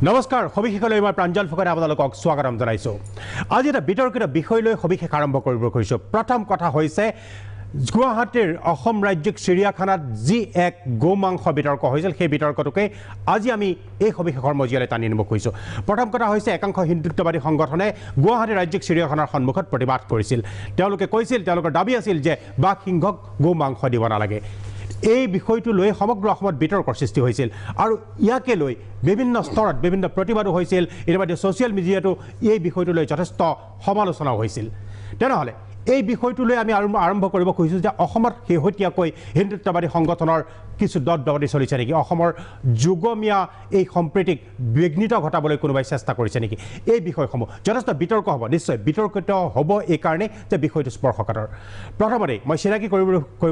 নমস্কাৰ সবিশেষলৈ মই প্ৰাঞ্জল ফুকনে আপোনালোকক স্বাগতম জনাইছো আজি এটা বিতৰ্কিত বিষয় লৈ সবিশেষ আৰম্ভ কৰিব খুজিছো প্ৰথম কথা হৈছে গুৱাহাটীৰ অসম ৰাজ্যিক চিৰিয়াখানাত যি এক গোমাংস বিতৰ্ক হৈছিল সেই বিতৰ্কটোকে আজি আমি এই সবিশেষৰ মজিয়ালৈ টানি নিব খুজিছো প্ৰথম কথা হৈছে একাংশ হিন্দুত্ববাদী সংগঠনে গুৱাহাটী ৰাজ্যিক চিৰিয়াখানাৰ সন্মুখত প্ৰতিবাদ কৰিছিল তেওঁলোকে কৈছিল তেওঁলোকৰ দাবী আছিল যে বাঘ সিংহক গোমাংস দিব নালাগে এই বিষয়টো লৈ সমগ্ৰ অসমত বিতৰ্কৰ সৃষ্টি হৈছিল আৰু ইয়াকে লৈ বিভিন্ন স্তৰত বিভিন্ন প্ৰতিবাদো হৈছিল ইতিমধ্যে ছ'চিয়েল মিডিয়াতো এই বিষয়টো লৈ যথেষ্ট সমালোচনাও হৈছিল তেনেহ'লে এই বিষয়টো লৈ আমি আৰম্ভ কৰিব খুজিছোঁ যে অসমত শেহতীয়াকৈ হিন্দুত্ববাদী সংগঠনৰ কিছু দপদপনি চলিছে নেকি অসমৰ যুগমীয়া এই সম্প্ৰীতিক বিঘ্নিত ঘটাবলৈ কোনোবাই চেষ্টা কৰিছে নেকি এই বিষয়সমূহ যথেষ্ট বিতৰ্ক হ'ব নিশ্চয় বিতৰ্কিত হ'ব এই কাৰণে যে বিষয়টো স্পৰ্শকাতৰ প্ৰথমতে মই চিনাকি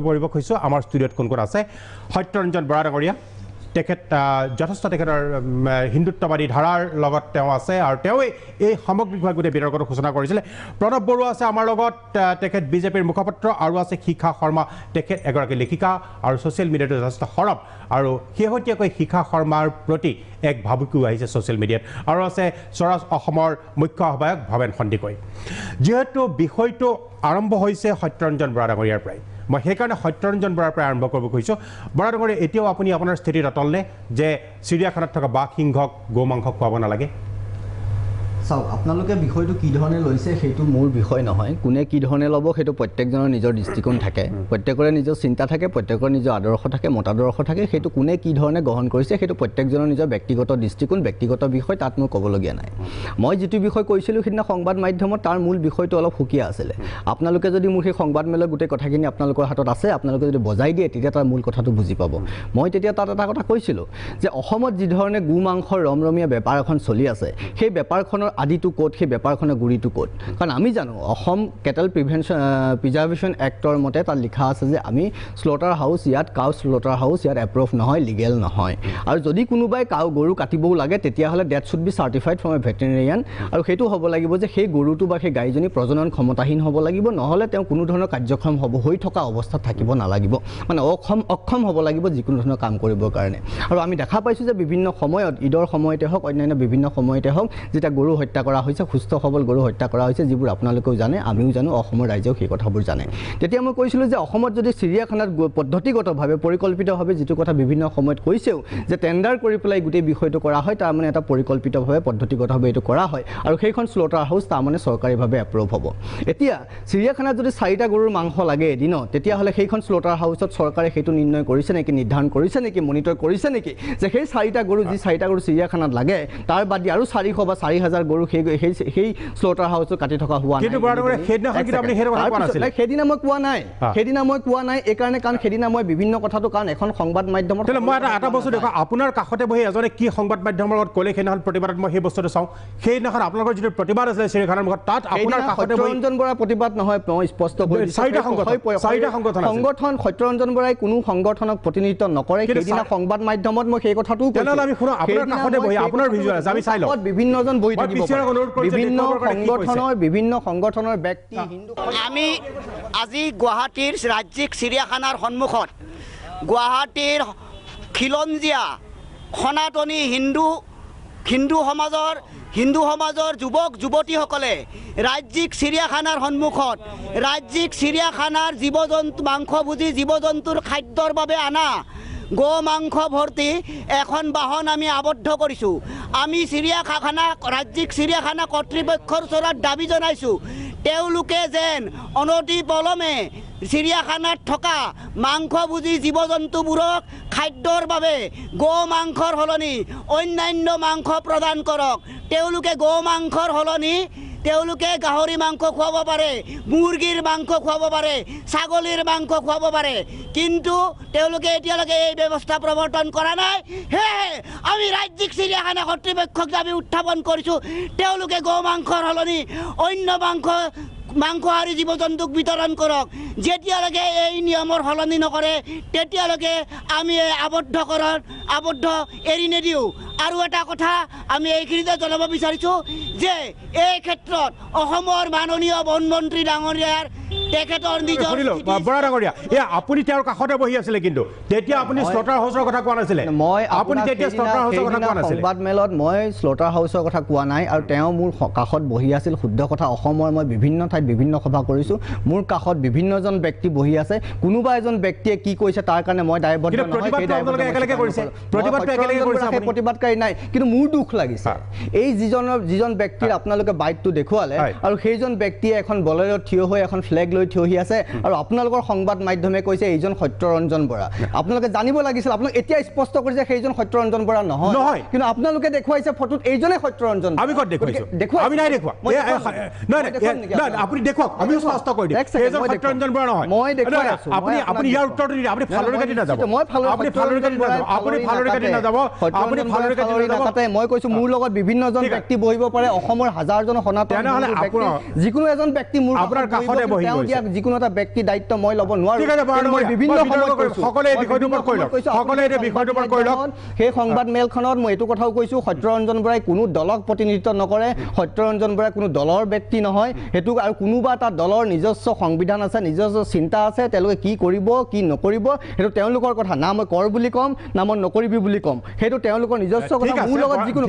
কৰিব খুজিছোঁ আমাৰ ষ্টুডিঅ'ত কোন কোন আছে সত্যৰঞ্জন বৰা ডাঙৰীয়া তেখেত যথেষ্ট তেখেতৰ হিন্দুত্ববাদী ধাৰাৰ লগত তেওঁ আছে আৰু তেওঁই এই সামগ্ৰিকভাৱে গোটেই বিতৰ্কটো সূচনা কৰিছিলে প্ৰণৱ বৰুৱা আছে আমাৰ লগত তেখেত বিজেপিৰ মুখপাত্ৰ আৰু আছে শিখা শৰ্মা তেখেত এগৰাকী লেখিকা আৰু ছ'চিয়েল মিডিয়াটো যথেষ্ট সৰব আৰু শেহতীয়াকৈ শিখা শৰ্মাৰ প্ৰতি এক ভাবুকিও আহিছে ছ'চিয়েল মিডিয়াত আৰু আছে স্বৰাজ অসমৰ মুখ্য আহ্বায়ক ভৱেন সন্দিকৈ যিহেতু বিষয়টো আৰম্ভ হৈছে সত্যৰঞ্জন বৰা ডাঙৰীয়াৰ পৰাই মই সেইকাৰণে সত্যৰঞ্জন বৰাৰ পৰা আৰম্ভ কৰিব খুজিছোঁ বৰা ডাঙৰীয়া এতিয়াও আপুনি আপোনাৰ স্থিতিত অটলনে যে চিৰিয়াখানাত থকা বাঘ সিংহক গোমাংস খুৱাব নালাগে চাওক আপোনালোকে বিষয়টো কি ধৰণে লৈছে সেইটো মোৰ বিষয় নহয় কোনে কি ধৰণে ল'ব সেইটো প্ৰত্যেকজনৰ নিজৰ দৃষ্টিকোণ থাকে প্ৰত্যেকৰে নিজৰ চিন্তা থাকে প্ৰত্যেকৰ নিজৰ আদৰ্শ থাকে মতাদৰ্শ থাকে সেইটো কোনে কি ধৰণে গ্ৰহণ কৰিছে সেইটো প্ৰত্যেকজনৰ নিজৰ ব্যক্তিগত দৃষ্টিকোণ ব্যক্তিগত বিষয় তাত মোৰ ক'বলগীয়া নাই মই যিটো বিষয় কৈছিলোঁ সেইদিনা সংবাদ মাধ্যমত তাৰ মূল বিষয়টো অলপ সুকীয়া আছিলে আপোনালোকে যদি মোৰ সেই সংবাদ মেলৰ গোটেই কথাখিনি আপোনালোকৰ হাতত আছে আপোনালোকে যদি বজাই দিয়ে তেতিয়া তাৰ মূল কথাটো বুজি পাব মই তেতিয়া তাত এটা কথা কৈছিলোঁ যে অসমত যি ধৰণে গোমাংসৰ ৰমৰমীয়া বেপাৰ এখন চলি আছে সেই বেপাৰখনৰ আদিটো ক'ত সেই বেপাৰখনৰ গুৰিটো ক'ত কাৰণ আমি জানো অসম কেটেল প্ৰিজাৰ্ভেশ্যন এক্টৰ মতে তাত লিখা আছে যে আমি স্লটাৰ হাউচ ইয়াত কাউ স্লটাৰ হাউচ ইয়াত এপ্ৰুভ নহয় লিগেল নহয় আৰু যদি কোনোবাই কাউ গৰু কাটিবও লাগে তেতিয়াহ'লে that should be certified from a veterinarian আৰু সেইটো হ'ব লাগিব যে সেই গৰুটো বা সেই গাইজনী প্ৰজনন ক্ষমতাহীন হ'ব লাগিব নহ'লে তেওঁ কোনো ধৰণৰ কাৰ্যক্ষম হৈ থকা অৱস্থাত থাকিব নালাগিব মানে অক্ষম হ'ব লাগিব যিকোনো ধৰণৰ কাম কৰিবৰ কাৰণে আৰু আমি দেখা পাইছোঁ যে বিভিন্ন সময়ত ঈদৰ সময়তে হওক অন্যান্য বিভিন্ন সময়তে হওক যেতিয়া গৰু হত্যা কৰা হৈছে সুস্থ সবল গৰু হত্যা কৰা হৈছে যিবোৰ আপোনালোকেও জানে আমিও জানো অসমৰ ৰাইজেও সেই কথাবোৰ জানে তেতিয়া মই কৈছিলোঁ যে অসমত যদি চিৰিয়াখানাত পদ্ধতিগতভাৱে পৰিকল্পিতভাৱে যিটো কথা বিভিন্ন সময়ত কৈছেও যে টেণ্ডাৰ কৰি পেলাই গোটেই বিষয়টো কৰা হয় তাৰমানে এটা পৰিকল্পিতভাৱে পদ্ধতিগতভাৱে এইটো কৰা হয় আৰু সেইখন স্লটাৰ হাউচ তাৰমানে চৰকাৰীভাৱে এপ্ৰুভ হ'ব এতিয়া চিৰিয়াখানাত যদি 4টা গৰুৰ মাংস লাগে এদিনত তেতিয়াহ'লে সেইখন স্লটাৰ হাউচত চৰকাৰে সেইটো নিৰ্ণয় কৰিছে নেকি নিৰ্ধাৰণ কৰিছে নেকি মনিটৰ কৰিছে নেকি যে সেই 4টা গৰু যি 4টা গৰু চিৰিয়াখানাত লাগে তাৰ বাদ আৰু 400 বা 4000 গৰু সেই স্লটাৰ হাউচত কাটি থকা হোৱা নাই সেইদিনা মই কোৱা নাই এইকাৰণে কাৰণ সেইদিনা মই বিভিন্ন কথাটো কাৰণ এখন সংবাদ মাধ্যমত মই এটা বস্তু দেখোঁ আপোনাৰ কাষতে বহি এজনে কি সংবাদ মাধ্যমৰ লগত ক'লে সেইদিনাখন প্ৰতিবাদত মই সেই বস্তুটো চাওঁ সেইদিনাখন আপোনালোকৰ যিটো প্ৰতিবাদ আছিলে চিৰিয়াখানাৰ মুখত তাত আপোনাৰ কাষতে সত্যৰঞ্জন বৰা প্ৰতিবাদ নহয় মই স্পষ্ট কৰি 4টা সংগঠন সত্যৰঞ্জন বৰাই কোনো সংগঠনক প্ৰতিনিধিত্ব নকৰে সেইদিনা সংবাদ মাধ্যমত মই সেই কথাটো বিভিন্নজন বহি থাকিব বিভিন্ন সংগঠনৰ ব্যক্তি আমি আজি গুৱাহাটীৰ ৰাজ্যিক চিৰিয়াখানাৰ সন্মুখত গুৱাহাটীৰ খিলঞ্জীয়া সনাতনী হিন্দু সমাজৰ যুৱক যুৱতীসকলে ৰাজ্যিক চিৰিয়াখানাৰ সন্মুখত ৰাজ্যিক চিৰিয়াখানাৰ মাংসভোজী জীৱ জন্তুৰ খাদ্যৰ বাবে আনা গো মাংস ভৰ্তি এখন বাহন আমি আবদ্ধ কৰিছোঁ আমি ৰাজ্যিক চিৰিয়াখানা কৰ্তৃপক্ষৰ ওচৰত দাবী জনাইছোঁ তেওঁলোকে যেন অনতিপলমে চিৰিয়াখানাত থকা মাংসভোজী জীৱ জন্তুবোৰক খাদ্যৰ বাবে গো মাংসৰ সলনি অন্যান্য মাংস প্ৰদান কৰক তেওঁলোকে গো মাংসৰ সলনি তেওঁলোকে গাহৰি মাংস খুৱাব পাৰে মুৰ্গীৰ মাংস খুৱাব পাৰে ছাগলীৰ মাংস খুৱাব পাৰে কিন্তু তেওঁলোকে এতিয়ালৈকে এই ব্যৱস্থা প্ৰৱৰ্তন কৰা নাই সেয়েহে আমি ৰাজ্যিক চিৰিয়াখানা কৰ্তৃপক্ষক দাবী উত্থাপন কৰিছোঁ তেওঁলোকে গো মাংসৰ সলনি অন্য মাংসহাৰী জীৱ জন্তুক বিতৰণ কৰক যেতিয়ালৈকে এই নিয়মৰ সলনি নকৰে তেতিয়ালৈকে আমি আবদ্ধ এৰি নিদিওঁ আৰু এটা কথা আমি এইখিনিতে জনাব বিচাৰিছোঁ যে এই ক্ষেত্ৰত অসমৰ মাননীয় বনমন্ত্ৰী ডাঙৰীয়াৰ তেখেতৰ নিজৰ বৰা ডাঙৰীয়া আপুনি তেওঁৰ কাষতে বহি আছিলে কিন্তু তেতিয়া আপুনি স্লটাৰ হাউচৰ কথা কোৱা নাছিলে আপুনি তেতিয়া স্লটাৰ হাউচৰ কথা কোৱা নাছিলে সংবাদ মেলত মই স্লটাৰ হাউচৰ কথা কোৱা নাই আৰু তেওঁ মোৰ কাষত বহি আছিল শুদ্ধ কথা অসমৰ মই বিভিন্ন ঠাইত বিভিন্ন সভা কৰিছোঁ মোৰ কাষত বিভিন্নজন ব্যক্তি বহি আছে কোনোবা এজন ব্যক্তিয়ে কি কৈছে তাৰ কাৰণে মই দায়বদ্ধ প্ৰতিবাদকাৰী নাই কিন্তু মোৰ দুখ লাগিছে এই যিজন ব্যক্তিৰ আপোনালোকে বাইকটো দেখুৱালে আৰু সেইজন ব্যক্তিয়ে এখন বলেৰত থিয় হৈ এখন ফ্লেগ লৈ থিয় হৈ আছে আৰু আপোনালোকৰ সংবাদ মাধ্যমে কৈছে এইজন সত্যৰঞ্জন বৰা আপোনালোকে জানিব লাগিছিল আপোনালোকে এতিয়া স্পষ্ট কৰিছে সেইজন সত্যৰঞ্জন বৰা নহয় কিন্তু আপোনালোকে দেখুৱাইছে ফটোত এইজনে সত্যৰঞ্জন আমি ক'ত দেখুৱাইছো আমি নাই দেখুৱা আপুনি দেখুৱাওক আমি স্পষ্ট কৰি দিম সেইজন সত্যৰঞ্জন বৰা নহয় মই দেখুৱাই আছো আপুনি ইয়াৰ উত্তৰটো দিলে আপুনি ফালৰি কাটি নাযাব আপুনি ফালৰি কাটি নাযাব আপুনি ফালৰি কাটি নাযাব মই কৈছো মোৰ লগত বিভিন্নজন ব্যক্তি বহিব পাৰে অসমৰ হাজাৰজন সনাতন যিকোনো এজন ব্যক্তি মোৰ আপোনাৰ কাষতে বহি দিয়া যিকোনো এটা ব্যক্তি দায়িত্ব মই ল'ব নোৱাৰো মই বিভিন্ন সময়ত সকলোৱে বিষয়টোৰ ওপৰত কৈ লওক সকলোৱে এই বিষয়টোৰ ওপৰত কৈ লওক সেই সংবাদ মেলখনত মই এইটো কথাও কৈছো সত্যৰঞ্জন বৰাই কোনো দলক প্ৰতিনিধিত্ব নকৰে সত্যৰঞ্জন বৰাই কোনো দলৰ ব্যক্তি নহয় সেইটো আৰু কোনোবা এটা দলৰ নিজস্ব সংবিধান আছে নিজস্ব চিন্তা আছে তেওঁলোকে কি কৰিব কি নকৰিব সেইটো তেওঁলোকৰ কথা না মই কৰ বুলি ক'ম না মই নকৰিবি বুলি ক'ম সেইটো তেওঁলোকৰ নিজস্ব কথা মোৰ লগত যিকোনো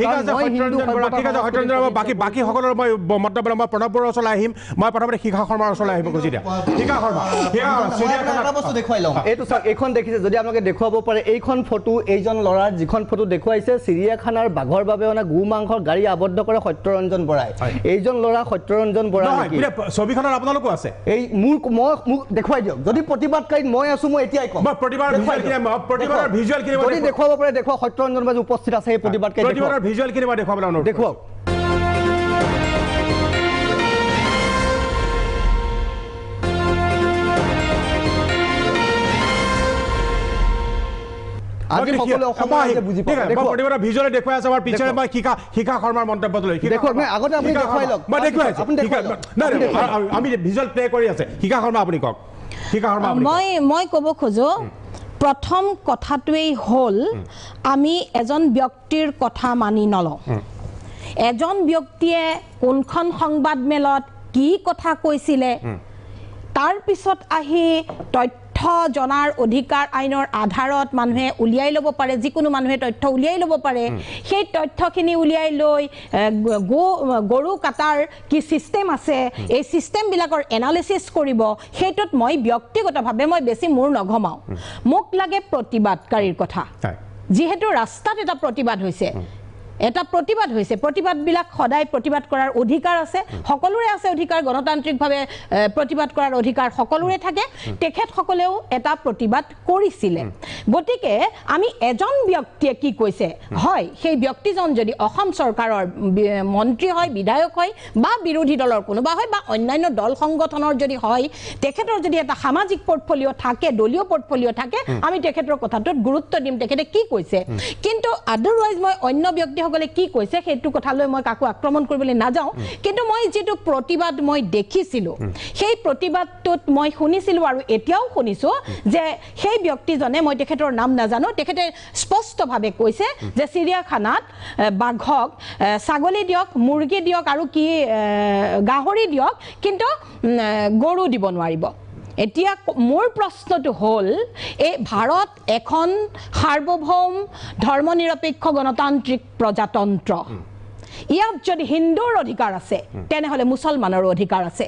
বাকী সকলৰ মই মন্তব্য মই প্ৰণৱ বৰুৱাৰ ওচৰলৈ আহিম মই প্ৰথমতে শিখা শৰ্মাৰ ওচৰলৈ আহিব খুজি দিয়া শিখা শৰ্মা এটা বস্তু দেখুৱাই লওঁ এইটো চাওক এইখন দেখিছে যদি আপোনালোকে দেখুৱাব পাৰে এইখন ফটো এইজন ল'ৰাৰ যিখন ফটো দেখুৱাইছে চিৰিয়াখানাৰ বাঘৰ বাবে অনা গু মাংসৰ গাড়ী আবদ্ধ কৰে সত্যৰঞ্জন বৰাই এইজন ল'ৰা সত্যৰঞ্জন বৰা ছবিখনত আপোনালোকো আছে এই মোক দেখুৱাই দিয়ক যদি প্ৰতিবাদকাৰীত মই আছো মই এতিয়াই ক'ম প্ৰতিবাদৰ ভিজুৱেল যদি দেখুৱাব পাৰে দেখুৱাওক সত্যৰঞ্জন বৰা উপস্থিত আছে এই প্ৰতিবাদকাৰী ভিজুৱেল কিনিবা দেখুৱাবলৈ অনুৰোধ দেখুৱাওক শিখা শৰ্মাৰ মন্তব্যটো লৈ আমি ভিজুৱেল প্লে কৰি আছে শিখা শৰ্মা আপুনি কওক শিখা শৰ্মা মই ক'ব খোজো প্ৰথম কথাটোৱেই হ'ল আমি এজন ব্যক্তিৰ কথা মানি নলওঁ এজন ব্যক্তিয়ে কোনখন সংবাদ মেলত কি কথা কৈছিলে তাৰ পিছত আহি তথ্য জনাৰ অধিকাৰ আইনৰ আধাৰত মানুহে উলিয়াই ল'ব পাৰে যিকোনো মানুহে তথ্য উলিয়াই ল'ব পাৰে সেই তথ্যখিনি উলিয়াই লৈ গৰু কাটাৰ কি চিষ্টেম আছে এই চিষ্টেমবিলাকৰ এনালিচিছ কৰিব সেইটোত মই ব্যক্তিগতভাৱে মই বেছি মূৰ নঘমাওঁ মোক লাগে প্ৰতিবাদকাৰীৰ কথা যিহেতু ৰাস্তাত এটা প্ৰতিবাদ হৈছে প্ৰতিবাদবিলাক সদায় প্ৰতিবাদ কৰাৰ অধিকাৰ আছে সকলোৰে আছে অধিকাৰ গণতান্ত্ৰিকভাৱে প্ৰতিবাদ কৰাৰ অধিকাৰ সকলোৰে থাকে তেখেতসকলেও এটা প্ৰতিবাদ কৰিছিলে গতিকে আমি এজন ব্যক্তিয়ে কি কৈছে হয় সেই ব্যক্তিজন যদি অসম চৰকাৰৰ মন্ত্ৰী হয় বিধায়ক হয় বা বিৰোধী দলৰ কোনোবা হয় বা অন্যান্য দল সংগঠনৰ যদি হয় তেখেতৰ যদি এটা সামাজিক পৰ্টফলিঅ' থাকে দলীয় পৰ্টফলিঅ' থাকে আমি তেখেতৰ কথাটোত গুৰুত্ব দিম তেখেতে কি কৈছে কিন্তু আদাৰৱাইজ মই অন্য ব্যক্তি সকলে কি কৈছে সেইটো কথালৈ মই কাকো আক্ৰমণ কৰিবলৈ নাযাওঁ কিন্তু মই যেটো প্ৰতিবাদ মই দেখিছিলো সেই প্ৰতিবাদটোত মই শুনিছিলো আৰু এতিয়াও শুনিছো যে সেই ব্যক্তিজনে মই তেখেতৰ নাম নাজানো তেখেতে স্পষ্টভাৱে কৈছে যে চিৰিয়াখানাত বাঘক ছাগলী দিয়ক মুৰ্গী দিয়ক আৰু কি গাহৰি দিয়ক কিন্তু গৰু দিব নোৱাৰিব এতিয়া মোৰ প্ৰশ্নটো হ'ল এই ভাৰত এখন সাৰ্বভৌম ধৰ্মনিৰপেক্ষ গণতান্ত্ৰিক প্ৰজাতন্ত্ৰ ইয়াত যদি হিন্দুৰ অধিকাৰ আছে তেনেহ'লে মুছলমানৰ অধিকাৰ আছে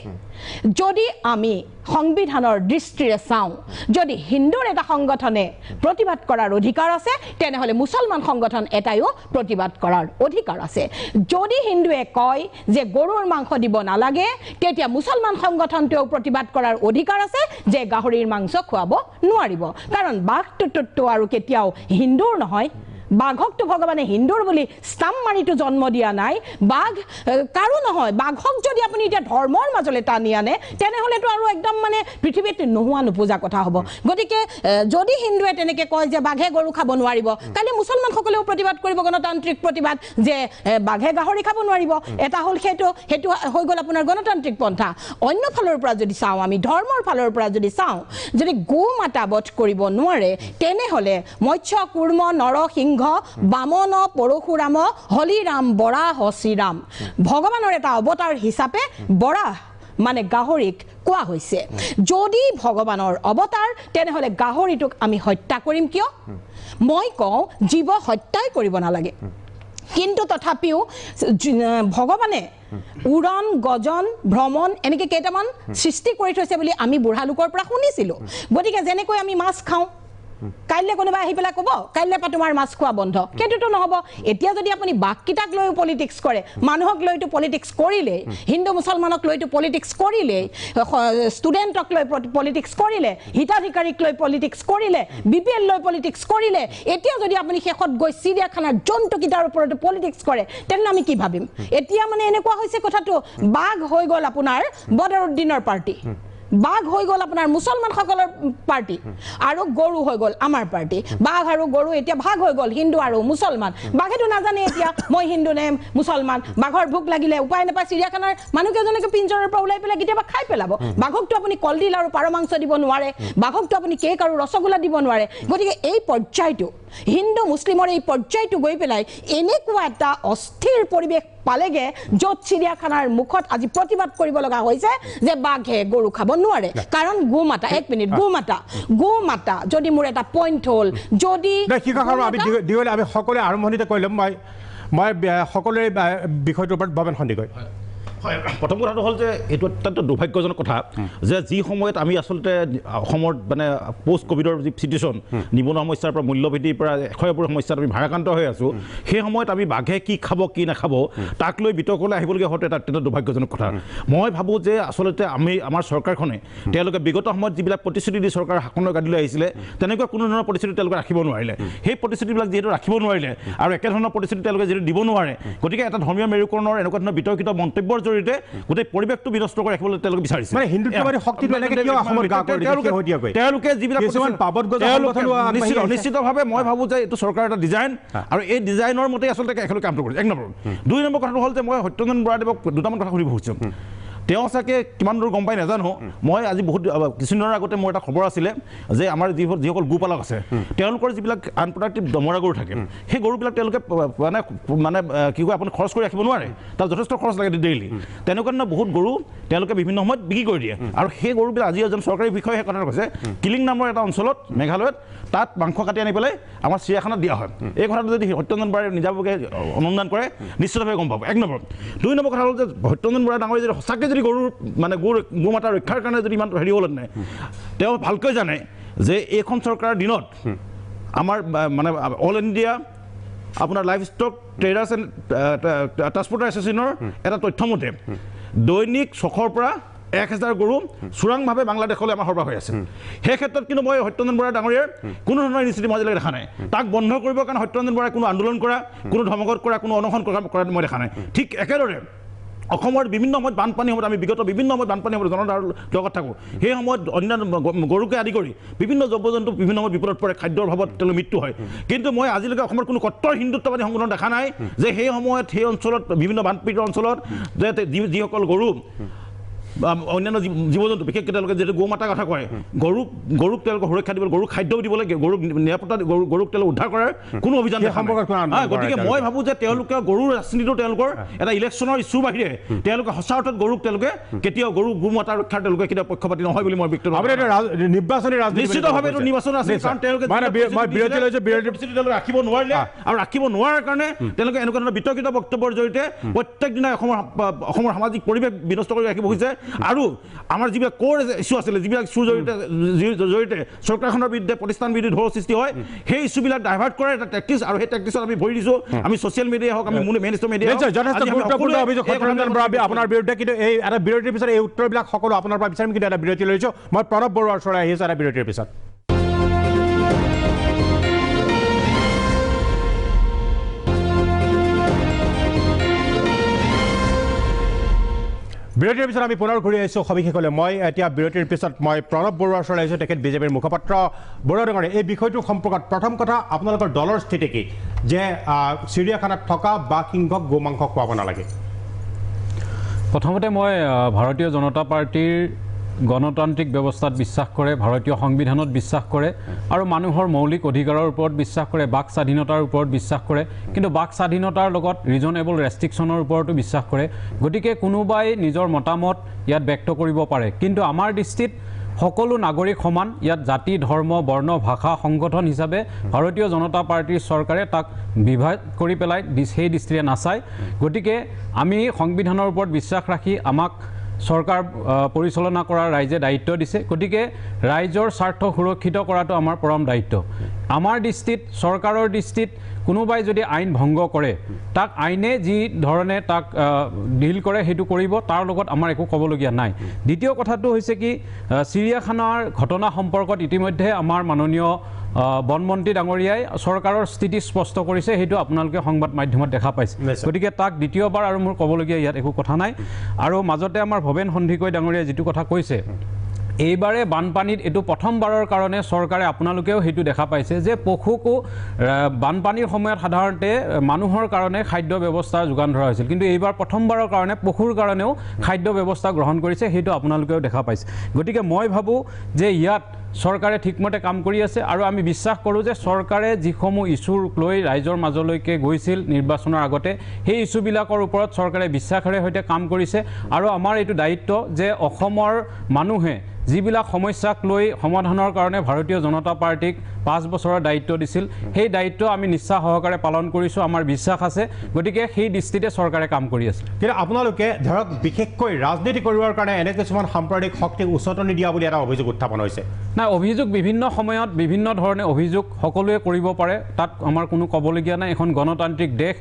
যদি আমি সংবিধানৰ দৃষ্টিৰে চাওঁ যদি হিন্দুৰ এটা সংগঠনে প্ৰতিবাদ কৰাৰ অধিকাৰ আছে তেনেহ'লে মুছলমান সংগঠন এটাইও প্ৰতিবাদ কৰাৰ অধিকাৰ আছে যদি হিন্দুৱে কয় যে গৰুৰ মাংস দিব নালাগে তেতিয়া মুছলমান সংগঠনটোও প্ৰতিবাদ কৰাৰ অধিকাৰ আছে যে গাহৰিৰ মাংস খুৱাব নোৱাৰিব কাৰণ বাঘটোতো আৰু কেতিয়াও হিন্দুৰ নহয় বাঘকটো ভগৱানে হিন্দুৰ বুলি ষ্টাম্প মাৰিটো জন্ম দিয়া নাই বাঘ কাৰো নহয় বাঘক যদি আপুনি এতিয়া ধৰ্মৰ মাজলৈ টানি আনে তেনেহ'লেতো আৰু একদম মানে পৃথিৱীত নোহোৱা নোপোজা কথা হ'ব গতিকে যদি হিন্দুৱে তেনেকে কয় যে বাঘে গৰু খাব নোৱাৰিব তাহলে মুছলমানসকলেও প্ৰতিবাদ কৰিব গণতান্ত্ৰিক প্ৰতিবাদ যে বাঘে গাহৰি খাব নোৱাৰিব এটা হ'ল সেইটো হৈ গ'ল আপোনাৰ গণতান্ত্ৰিক পন্থা অন্য ফালৰ পৰা যদি চাওঁ আমি ধৰ্মৰ ফালৰ পৰা যদি চাওঁ যদি গো মাতা বধ কৰিব নোৱাৰে তেনেহ'লে মৎস্য কুৰ্ম নৰসিংহ বামন পৰশুৰাম হলিৰাম বৰাহ শ্ৰীৰাম ভগৱানৰ এটা অৱতাৰ হিচাপে বৰাহ মানে গাহৰিক কোৱা হৈছে যদি ভগৱানৰ অৱতাৰ তেনেহ'লে গাহৰিটোক আমি হত্যা কৰিম কিয় মই কওঁ জীৱ হত্যাই কৰিব নালাগে কিন্তু তথাপিও ভগৱানে উৰণ গজন ভ্ৰমণ এনেকৈ কেইটামান সৃষ্টি কৰি থৈছে বুলি আমি বুঢ়া লোকৰ পৰা শুনিছিলোঁ গতিকে যেনেকৈ আমি মাছ খাওঁ কাইলৈ কোনোবা আহি পেলাই ক'ব কাইলৈ পৰা তোমাৰ মাছ খোৱা বন্ধ সেইটোতো নহ'ব এতিয়া যদি আপুনি বাঘকেইটাক লৈও পলিটিক্স কৰে মানুহক লৈতো পলিটিক্স কৰিলেই হিন্দু মুছলমানক লৈতো পলিটিক্স কৰিলেই ষ্টুডেণ্টক লৈ পলিটিক্স কৰিলে হিতাধিকাৰীক লৈ পলিটিক্স কৰিলে BPL লৈ পলিটিক্স কৰিলে এতিয়া যদি আপুনি শেষত গৈ চিৰিয়াখানাৰ জন্তুকেইটাৰ ওপৰতো পলিটিক্স কৰে তেনেহ'লে আমি কি ভাবিম এতিয়া মানে এনেকুৱা হৈছে কথাটো বাঘ হৈ গ'ল আপোনাৰ বদৰুদ্দিনৰ পাৰ্টি বাঘ হৈ গ'ল আপোনাৰ মুছলমানসকলৰ পাৰ্টি আৰু গৰু হৈ গ'ল আমাৰ পাৰ্টি বাঘ আৰু গৰু এতিয়া ভাগ হৈ গ'ল হিন্দু আৰু মুছলমান বাঘেতো নাজানে এতিয়া মই হিন্দু নে মুছলমান বাঘৰ ভোক লাগিলে উপায় নাপায় চিৰিয়াখানাৰ মানুহকেইজনকে পিঞ্জৰৰ পৰা ওলাই পেলাই কেতিয়াবা খাই পেলাব বাঘকতো আপুনি কলডিল আৰু পাৰ মাংস দিব নোৱাৰে বাঘকতো আপুনি কেক আৰু ৰসগোল্লা দিব নোৱাৰে গতিকে এই পৰ্যায়টো হিন্দু মুছলিমৰ এই পৰ্যায়টো গৈ পেলাই এনেকুৱা এটা অস্থিৰ পৰিৱেশ পালেগে য'ত চিৰিয়াখানাৰ মুখত আজি প্ৰতিবাদ কৰিব লগা হৈছে যে বাঘে গৰু খাব নোৱাৰে কাৰণ গোমাতা এক মিনিট গোমাতা যদি মোৰ এটা পইণ্ট হ'ল যদি আমি সকলোৱে আৰম্ভণিতে কৈ ল'ম মই সকলোৰে বিষয়টোৰ ওপৰত ভৱেন সন্দিকৈ হয় প্ৰথম কথাটো হ'ল যে এইটো অত্যন্ত দুৰ্ভাগ্যজনক কথা যে যি সময়ত আমি আচলতে অসমৰ মানে পষ্ট কোভিডৰ যি চিটুৱেশ্যন নিবনুৱা সমস্যাৰ পৰা মূল্যবৃদ্ধিৰ পৰা এশয়বোৰ সমস্যাত আমি ভাৰাক্ৰান্ত হৈ আছোঁ সেই সময়ত আমি বাঘে কি খাব কি নাখাব তাক লৈ বিতৰ্কলৈ আহিবলগীয়া হওঁতে এটা অত্যন্ত দুৰ্ভাগ্যজনক কথা মই ভাবোঁ যে আচলতে আমাৰ চৰকাৰখনে তেওঁলোকে বিগত সময়ত যিবিলাক প্ৰতিশ্ৰুতি দি চৰকাৰ শাসনৰ গাদীলৈ আহিছিলে তেনেকুৱা কোনো ধৰণৰ প্ৰতিশ্ৰুতি তেওঁলোকে ৰাখিব নোৱাৰিলে সেই প্ৰতিশ্ৰুতিবিলাক যিহেতু ৰাখিব নোৱাৰিলে আৰু একেধৰণৰ প্ৰতিশ্ৰুতি তেওঁলোকে যিহেতু দিব নোৱাৰে গতিকে এটা ধৰ্মীয় মেৰুকৰণৰ এনেকুৱা ধৰণৰ বিতৰ্কিত মন্তব্যৰ জৰিয়তে গোটেই পৰিৱেশটো বিনষ্ট কৰি ৰাখিবলৈ তেওঁলোকে বিচাৰিছে মানে হিন্দুত্ববাদী শক্তিটো এনেকৈ কিয় অসমত গা কৰি তেওঁলোকে যিবিলাক নিশ্চিতভাৱে মই ভাবোঁ যে এইটো চৰকাৰৰ এটা ডিজাইন আৰু এই ডিজাইনৰ মতে আচলতে একেলগে কামটো কৰিছে 1 নম্বৰ 2 নম্বৰ কথাটো হ'ল যে মই সত্যেন্দ্ৰ বৰাদেৱক দুটামান কথা সুধিব খুজিছোঁ তেওঁ চাগে কিমান দূৰ গম পাই নাজানো মই আজি বহুত কিছুদিনৰ আগতে মোৰ এটা খবৰ আছিলে যে আমাৰ যিসকল গোপালক আছে তেওঁলোকৰ যিবিলাক আনপ্ৰডাক্টিভ দমৰা গৰু থাকে সেই গৰুবিলাক তেওঁলোকে মানে কি কয় আপুনি খৰচ কৰি ৰাখিব নোৱাৰে তাত যথেষ্ট খৰচ লাগে ডেইলি তেনেকুৱা ধৰণৰ বহুত গৰু তেওঁলোকে বিভিন্ন সময়ত বিক্ৰী কৰি দিয়ে আৰু সেই গৰুবিলাক আজি এজন চৰকাৰী বিষয়াই সেই কথাটো কৈছে কিলিং নামৰ এটা অঞ্চলত মেঘালয়ত তাত মাংস কাটি আনি পেলাই আমাৰ চিৰিয়াখানাত দিয়া হয় এই কথাটো যদি সত্যেন্দ্ৰ বৰাই নিজাববীয়াকৈ অনুসন্ধান কৰে নিশ্চিতভাৱে গম পাব 1 নম্বৰ 2 নম্বৰ কথা হ'ল যে সত্যেন্দ্ৰ বৰা ডাঙৰীয়ে যদি সঁচাকৈ যদি গৰুৰ মানে গোমাতা ৰক্ষাৰ কাৰণে যদি ইমান হেৰি হ'ল নাই তেওঁ ভালকৈ জানে যে এইখন চৰকাৰৰ দিনত আমাৰ মানে অল ইণ্ডিয়া আপোনাৰ লাইফ ষ্টক ট্ৰেডাৰ্ছ এণ্ড ট্ৰান্সপৰ্টাৰ এছ'চিয়েশ্যনৰ এটা তথ্যমতে দৈনিক 600ৰ পৰা 1000 গৰু চোৰাংভাৱে বাংলাদেশলৈ আমাৰ সৰবৰাহ হৈ আছে সেই ক্ষেত্ৰত কিন্তু মই সত্যেন্দ্ৰ বৰা ডাঙৰীয়াৰ কোনো ধৰণৰ ইনিচিয়েটিভ মই আজিলৈকে দেখা নাই তাক বন্ধ কৰিবৰ কাৰণে সত্যেন্দ্ৰ বৰাই কোনো আন্দোলন কৰা কোনো ধৰ্মঘট কৰা কোনো অনশন কৰা মই দেখা নাই ঠিক একেদৰে অসমৰ বিভিন্ন সময়ত বানপানী সময়ত আমি বিগত বিভিন্ন সময়ত বানপানী সময়ত জনতাৰ লগত থাকোঁ সেই সময়ত অন্যান্য গৰুকে আদি কৰি বিভিন্ন জীৱ জন্তু বিভিন্ন সময়ত বিপদত পৰে খাদ্যৰ অভাৱত তেওঁলোকৰ মৃত্যু হয় কিন্তু মই আজিলৈকে অসমৰ কোনো কট্টৰ হিন্দুত্ববাদী সংগঠন দেখা নাই যে সেই সময়ত সেই অঞ্চলত বিভিন্ন বানপীড়িত অঞ্চলত যে যিসকল গৰু অন্যান্য জীৱ জন্তু বিশেষকৈ তেওঁলোকে যিহেতু গোমাতাৰ কথা কয় গৰুক তেওঁলোকক সুৰক্ষা দিব গৰুক খাদ্য দিব লাগে গৰুক নিৰাপত্তা গৰুক তেওঁলোকে উদ্ধাৰ কৰাৰ কোনো অভিযান গতিকে মই ভাবোঁ যে তেওঁলোকে গৰুৰ ৰাজনীতিটো তেওঁলোকৰ এটা ইলেকশ্যনৰ ইছ্যুৰ বাহিৰে তেওঁলোকে সঁচা অৰ্থত গৰুক তেওঁলোকে কেতিয়াও গোমাতাৰ ৰক্ষাৰ তেওঁলোকে কেতিয়াও পক্ষপাতি নহয় বুলি মই ব্যক্তিগত নিৰ্বাচনী নিশ্চিতভাৱে এইটো নিৰ্বাচন আছে কাৰণ তেওঁলোকে ৰাখিব নোৱাৰিলে আৰু ৰাখিব নোৱাৰাৰ কাৰণে তেওঁলোকে এনেকুৱা ধৰণৰ বিতৰ্কিত বক্তব্যৰ জৰিয়তে প্ৰত্যেক দিনাই অসমৰ সামাজিক পৰিৱেশ বিনষ্ট কৰি ৰাখিব খুজিছে আৰু আমাৰ যিবিলাক কোৰ ইছ্যু আছিলে যিবিলাক ইছ্যুৰ জৰিয়তে চৰকাৰখনৰ বিৰুদ্ধে প্ৰতিষ্ঠান বিৰুদ্ধে ঢৌ সৃষ্টি হয় সেই ইছ্যুবিলাক ডাইভাৰ্ট কৰাৰ এটা টেকটিক্স আৰু সেই টেকটিক্সত আমি ভৰি দিছোঁ আমি ছ'চিয়েল মিডিয়াই হওক আমি মেইন ষ্ট্ৰীম মিডিয়া যথেষ্ট গুৰুত্বপূৰ্ণ অভিযোগ আপোনাৰ বিৰুদ্ধে কিন্তু এই এটা বিৰতিৰ পিছত এই উত্তৰবিলাক সকলো আপোনাৰ পৰা বিচাৰিম কিন্তু এটা বিৰতি লৈছোঁ মই প্ৰণৱ বৰুৱাৰ ওচৰলৈ আহি আছোঁ এটা বিৰতিৰ পিছত বিৰতিৰ পিছত আমি পুনৰ ঘূৰি আহিছোঁ সবিশেষলৈ মই এতিয়া বিৰতিৰ পিছত মই প্ৰণৱ বৰুৱাৰ ওচৰলৈ আহিছোঁ তেখেত বিজেপিৰ মুখপাত্ৰ বৰুৱা ডাঙৰীয়া এই বিষয়টোৰ সম্পৰ্কত প্ৰথম কথা আপোনালোকৰ দলৰ স্থিতি কি যে চিৰিয়াখানাত থকা বাঘ সিংহক গোমাংস খুৱাব নালাগে প্ৰথমতে মই ভাৰতীয় জনতা পাৰ্টিৰ গণতান্ত্ৰিক ব্যৱস্থাত বিশ্বাস কৰে, ভাৰতীয় সংবিধানত বিশ্বাস কৰে আৰু মানুহৰ মৌলিক অধিকাৰৰ ওপৰত বিশ্বাস কৰে, বাক স্বাধীনতাৰ ওপৰত বিশ্বাস কৰে, কিন্তু বাক স্বাধীনতাৰ লগত ৰিজনেবল ৰেষ্ট্ৰিকশ্যনৰ ওপৰতো বিশ্বাস কৰে। গতিকে কোনোবাই নিজৰ মতামত ইয়াত ব্যক্ত কৰিব পাৰে, কিন্তু আমাৰ দৃষ্টিত সকলো নাগৰিক সমান। ইয়াত জাতি, ধৰ্ম, বৰ্ণ, ভাষা, সংগঠন হিচাপে ভাৰতীয় জনতা পাৰ্টীৰ চৰকাৰে তাক বিভাগ কৰি পেলাই সেই দৃষ্টিৰে নাচায়। গতিকে আমি সংবিধানৰ ওপৰত বিশ্বাস ৰাখি আমাক চৰকাৰ পৰিচালনা কৰাৰ ৰাইজে দায়িত্ব দিছে। গতিকে ৰাইজৰ স্বাৰ্থ সুৰক্ষিত কৰাটো আমাৰ পৰম দায়িত্ব। আমাৰ দৃষ্টিত, চৰকাৰৰ দৃষ্টিত কোনোবাই যদি আইন ভংগ কৰে, তাক আইনে যি ধৰণে তাক ডিল কৰে সেইটো কৰিব, তাৰ লগত আমাৰ একো ক'বলগীয়া নাই। দ্বিতীয় কথাটো হৈছে কি, চিৰিয়াখানাৰ ঘটনা সম্পৰ্কত ইতিমধ্যে আমাৰ মাননীয় বনমন্ত্ৰী ডাঙৰীয়াই চৰকাৰৰ স্থিতি স্পষ্ট কৰিছে, সেইটো আপোনালোকে সংবাদ মাধ্যমত দেখা পাইছে। গতিকে তাক দ্বিতীয়বাৰ আৰু মোৰ ক'বলগীয়া ইয়াত একো কথা নাই। আৰু মাজতে আমাৰ ভৱেন সন্দিকৈ ডাঙৰীয়াই যিটো কথা কৈছে, এইবাৰে বানপানীত এইটো প্ৰথমবাৰৰ কাৰণে চৰকাৰে, আপোনালোকেও সেইটো দেখা পাইছে যে পশুকো বানপানীৰ সময়ত সাধাৰণতে মানুহৰ কাৰণে খাদ্য ব্যৱস্থাৰ যোগান ধৰা হৈছিল, কিন্তু এইবাৰ প্ৰথমবাৰৰ কাৰণে পশুৰ কাৰণেও খাদ্য ব্যৱস্থা গ্ৰহণ কৰিছে, সেইটো আপোনালোকেও দেখা পাইছে। গতিকে মই ভাবোঁ যে ইয়াত চৰকাৰে ঠিকমতে কাম কৰি আছে আৰু আমি বিশ্বাস কৰোঁ যে চৰকাৰে যিসমূহ ইছ্যুক লৈ ৰাইজৰ মাজলৈকে গৈছিল নিৰ্বাচনৰ আগতে, সেই ইছ্যুবিলাকৰ ওপৰত চৰকাৰে বিশ্বাসেৰে সৈতে কাম কৰিছে। আৰু আমাৰ এইটো দায়িত্ব যে অসমৰ মানুহে যিবিলাক সমস্যাক লৈ সমাধানৰ কাৰণে ভাৰতীয় জনতা পাৰ্টীক 5 বছৰৰ দায়িত্ব দিছিল, সেই দায়িত্ব আমি নিষ্ঠা সহকাৰে পালন কৰিছোঁ, আমাৰ বিশ্বাস আছে। গতিকে সেই দৃষ্টিতে চৰকাৰে কাম কৰি আছে। কিন্তু আপোনালোকে ধৰক বিশেষকৈ ৰাজনীতি কৰিবৰ কাৰণে এনে কিছুমান সাম্প্ৰদায়িক শক্তিক উচতনি দিয়া বুলি এটা অভিযোগ উত্থাপন হৈছে। নাই, অভিযোগ বিভিন্ন সময়ত বিভিন্ন ধৰণে অভিযোগ সকলোৱে কৰিব পাৰে, তাত আমাৰ কোনো ক'বলগীয়া নাই। এখন গণতান্ত্ৰিক দেশ,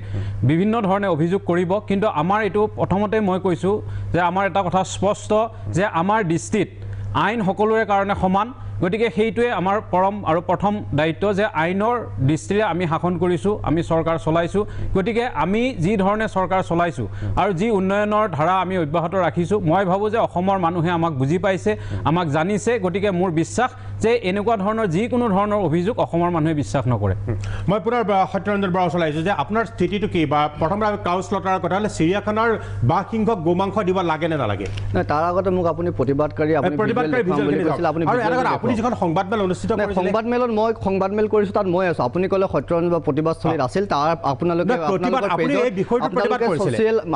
বিভিন্ন ধৰণে অভিযোগ কৰিব, কিন্তু আমাৰ এইটো প্ৰথমতে মই কৈছোঁ যে আমাৰ এটা কথা স্পষ্ট যে আমাৰ দৃষ্টিত আইন সকলোৰে কাৰণে সমান। গতিকে সেইটোৱে আমাৰ পৰম আৰু প্ৰথম দায়িত্ব যে আইনৰ দৃষ্টিৰে আমি শাসন কৰিছোঁ, আমি চৰকাৰ চলাইছোঁ। গতিকে আমি যি ধৰণে চৰকাৰ চলাইছোঁ আৰু যি উন্নয়নৰ ধাৰা আমি অব্যাহত ৰাখিছোঁ, মই ভাবোঁ যে অসমৰ মানুহে আমাক বুজি পাইছে, আমাক জানিছে। গতিকে মোৰ বিশ্বাস যে এনেকুৱা ধৰণৰ যিকোনো ধৰণৰ অভিযোগ অসমৰ মানুহে বিশ্বাস নকৰে। মই পুনৰ সত্যৰঞ্জন বৰা ওচৰলৈ আহিছোঁ যে আপোনাৰ স্থিতিটো কি, বা প্ৰথমতে আমি কাউ স্লটাৰৰ কথা হ'লে চিৰিয়াখানাৰ বাঘ সিংহক গোমাংস দিব লাগে নে নালাগে? তাৰ আগতে মোক আপুনি প্ৰতিবাদকাৰী সংবাদমেল অনুষ্ঠিত সংবাদমেলত মই সংবাদমেল কৰিছোঁ, তাত মই আছোঁ। আপুনি ক'লে সত্যৰঞ্জন প্ৰতিবাদস্থলীত আছিল, তাৰ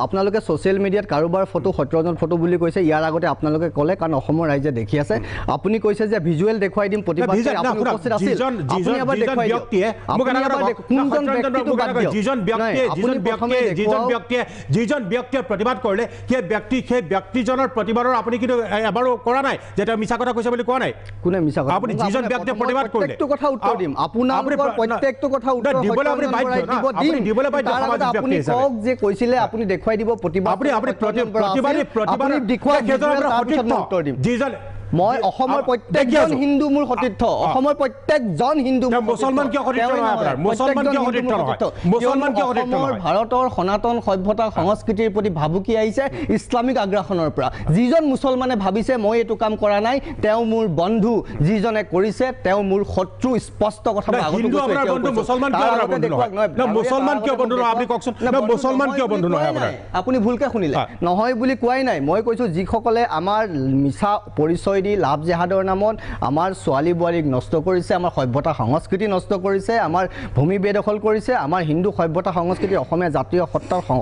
আপোনালোকে ছ'চিয়েল মিডিয়াত কাৰোবাৰ ফটো সত্যৰঞ্জন ফটো বুলি কৈছে। ইয়াৰ আগতে আপোনালোকে ক'লে, কাৰণ অসমৰ ৰাইজে দেখি আছে, আপুনি কৈছে যে ভিজুৱেল দেখুৱাই দিম প্ৰতিবাদ আছিল। যিজন ব্যক্তিয়ে প্ৰতিবাদ কৰিলে সেই ব্যক্তিজনৰ প্ৰতিবাদৰ আপুনি কিন্তু এবাৰো কৰা নাই যে তেওঁ মিছা কথা কৈছে বুলি কোৱা নাই? কোনে মিছা কথা? আপুনি যিজন ব্যক্তিয়ে প্ৰতিবাদ কৰিলে প্ৰত্যেকটো কথা উত্তৰ দিম, আপোনালোকৰ প্ৰত্যেকটো কথা উত্তৰ দিবলৈ আপুনি বাধ্য। দিবলৈ বাধ্য সামাজিক ব্যক্তি হিচাপে। কওক যে কৈছিলে, আপুনি দেখুৱাই দিব প্ৰতিবাদ। আপুনি উত্তৰ দিম। মই অসমৰ প্ৰত্যেকজন হিন্দু মোৰ সতীৰ্থ, অসমৰ প্ৰত্যেকজন হিন্দু। মুছলমান কিয় সতীৰ্থ নহয় আপোনাৰ? মুছলমান কিয় সতীৰ্থ নহয়? মুছলমান কিয় সতীৰ্থ নহয়? ভাৰতৰ সনাতন সভ্যতা সংস্কৃতিৰ প্ৰতি ভাবুকি আহিছে ইছলামিক আগ্ৰাসনৰ পৰা। যিজন মুছলমানে ভাবিছে মই এইটো কাম কৰা নাই, তেওঁ মোৰ বন্ধু। যিজনে কৰিছে তেওঁ মোৰ শত্ৰু। স্পষ্ট কথা। আপুনি ভুলকে শুনিলে, নহয় বুলি কোৱাই নাই। মই কৈছোঁ যিসকলে আমাৰ মিছা পৰিচয় দি লাভ জেহাদৰ নামত আমাৰ ছোৱালী বোৱাৰীক নষ্ট কৰিছে, আমাৰ সভ্যতা সংস্কৃতি নষ্ট কৰিছে, আমাৰ ভূমি বেদখল কৰিছে, আমাৰ হিন্দু সভ্যতা সংস্কৃতি অসমীয়া জাতীয়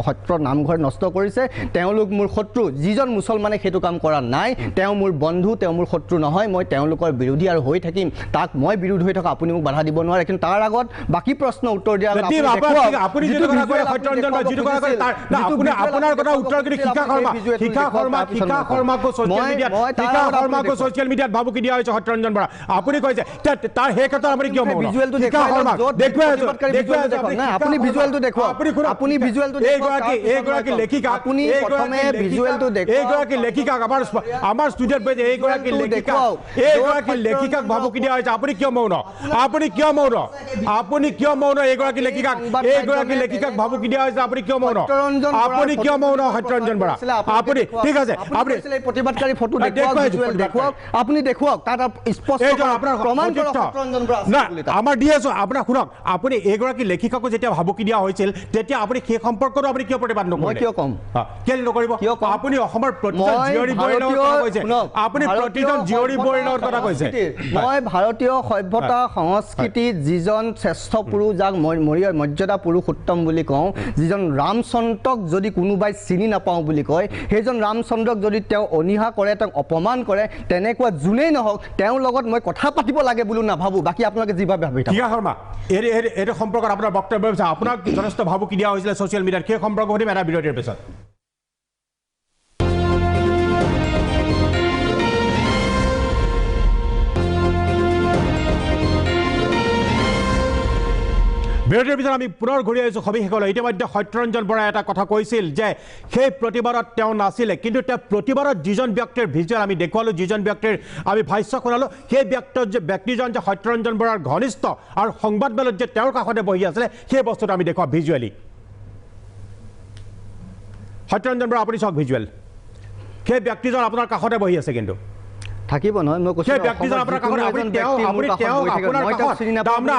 সত্ৰৰ নামঘৰ নষ্ট কৰিছে, তেওঁলোক মোৰ শত্ৰু। যিজন মুছলমানে সেইটো কাম কৰা নাই তেওঁ মোৰ বন্ধু, তেওঁ মোৰ শত্ৰু নহয়। মই তেওঁলোকৰ বিৰোধী আৰু হৈ থাকিম, তাক মই বিৰোধ হৈ থকা আপুনি মোক বাধা দিব নোৱাৰে। কিন্তু তাৰ আগত বাকী প্ৰশ্ন উত্তৰ দিয়াৰ আপোনাৰ কথা উত্তৰ কিন্তু শিখা শৰ্মাকো ছ'চিয়েল মিডিয়াত ভাবুকি দিয়া হৈছে সত্যৰঞ্জন বৰা। আপুনি কৈছে তাৰ সেই ক্ষেত্ৰত আপুনি কিয় ভিজুৱেলটো দেখুৱাওক। আপুনি ভিজুৱেলটো দেখুৱাওক। আপুনি ভিজুৱেলটো এইগৰাকী লেখিকা, আপুনি প্ৰথমে ভিজুৱেলটো দেখুৱাওক। এইগৰাকী লেখিকাক আমাৰ ষ্টুডিঅ'ত বহিছে, এইগৰাকী লেখিকাক ভাবুকি দিয়া হৈছে। আপুনি কিয় মৌন? আপুনি কিয় মৌন? আপুনি কিয় মৌন? এইগৰাকী লেখিকাক ভাবুকি দিয়া হৈছে, আপুনি কিয় মৌন? আপুনি কিয় মৌন সত্যৰঞ্জন বৰা? আপুনি ঠিক আছে, আপুনি প্ৰতিবাদকাৰী ফটো দেখুৱাওক। আপুনি দেখুৱাওক তাত স্পষ্ট প্ৰমাণ কৰক সত্যৰঞ্জন বৰা আছে বুলি তাত। আমাৰ দি আছো আপোনাক শুনক আপুনি এইগৰাকী লেখিকাকো যেতিয়া ভাবুকি দিয়া হৈছিল তেতিয়া আপুনি সেই সম্পৰ্কতো আপুনি কিয় প্ৰতিবাদ নকৰিলে? মই কিয় ক'ম? কেলে নকৰিব? আপুনি অসমৰ প্ৰতিজন জীয়ৰী বোৱাৰীৰ লগত কথা কৈছে, আপুনি প্ৰতিজন জীয়ৰী বোৱাৰীৰ লগত কথা কৈছে। মই ভাৰতীয় সভ্যতা সংস্কৃতি যিজন শ্ৰেষ্ঠ পুৰুষ যাক মৰ্যাদা পুৰুষোত্তম বুলি কওঁ, যিজন ৰামচন্দ্ৰক যদি কোনোবাই চিনি নাপাওঁ বুলি কয়, সেইজন ৰামচন্দ্ৰক যদি তেওঁ অনীহা কৰে, তেওঁক অপমান কৰে, তেনেকুৱা যোনেই নহওক তেওঁৰ লগত মই কথা পাতিব লাগে বুলি নাভাবোঁ। বাকী আপোনালোকে যিভাৱে ভাবি থাকক। টিয়া শৰ্মা এইটো সম্পৰ্কত আপোনাৰ বক্তব্য আপোনাক যথেষ্ট ভাবুকি দিয়া হৈছিলে ছ'চিয়েল মিডিয়াত, সেই সম্পৰ্ক সুধিম এটা বিৰতিৰ পিছত। বিৰতিৰ পিছত আমি পুনৰ ঘূৰি আহিছোঁ সবিশেষলৈ। ইতিমধ্যে সত্যৰঞ্জন বৰাই এটা কথা কৈছিল যে সেই প্ৰতিবাদত তেওঁ নাছিলে, কিন্তু তেওঁ প্ৰতিবাদত যিজন ব্যক্তিৰ ভিজুৱেল আমি দেখুৱালোঁ, যিজন ব্যক্তিৰ আমি ভাষ্য শুনালোঁ, সেই ব্যক্তিজন যে সত্যৰঞ্জন বৰাৰ ঘনিষ্ঠ আৰু সংবাদমেলত যে তেওঁৰ কাষতে বহি আছিলে সেই বস্তুটো আমি দেখুৱাওঁ ভিজুৱেলি। সত্যৰঞ্জন বৰা আপুনি চাওক ভিজুৱেল, সেই ব্যক্তিজন আপোনাৰ কাষতে বহি আছে কিন্তু থাকিব নহয়। মই কৈছোঁ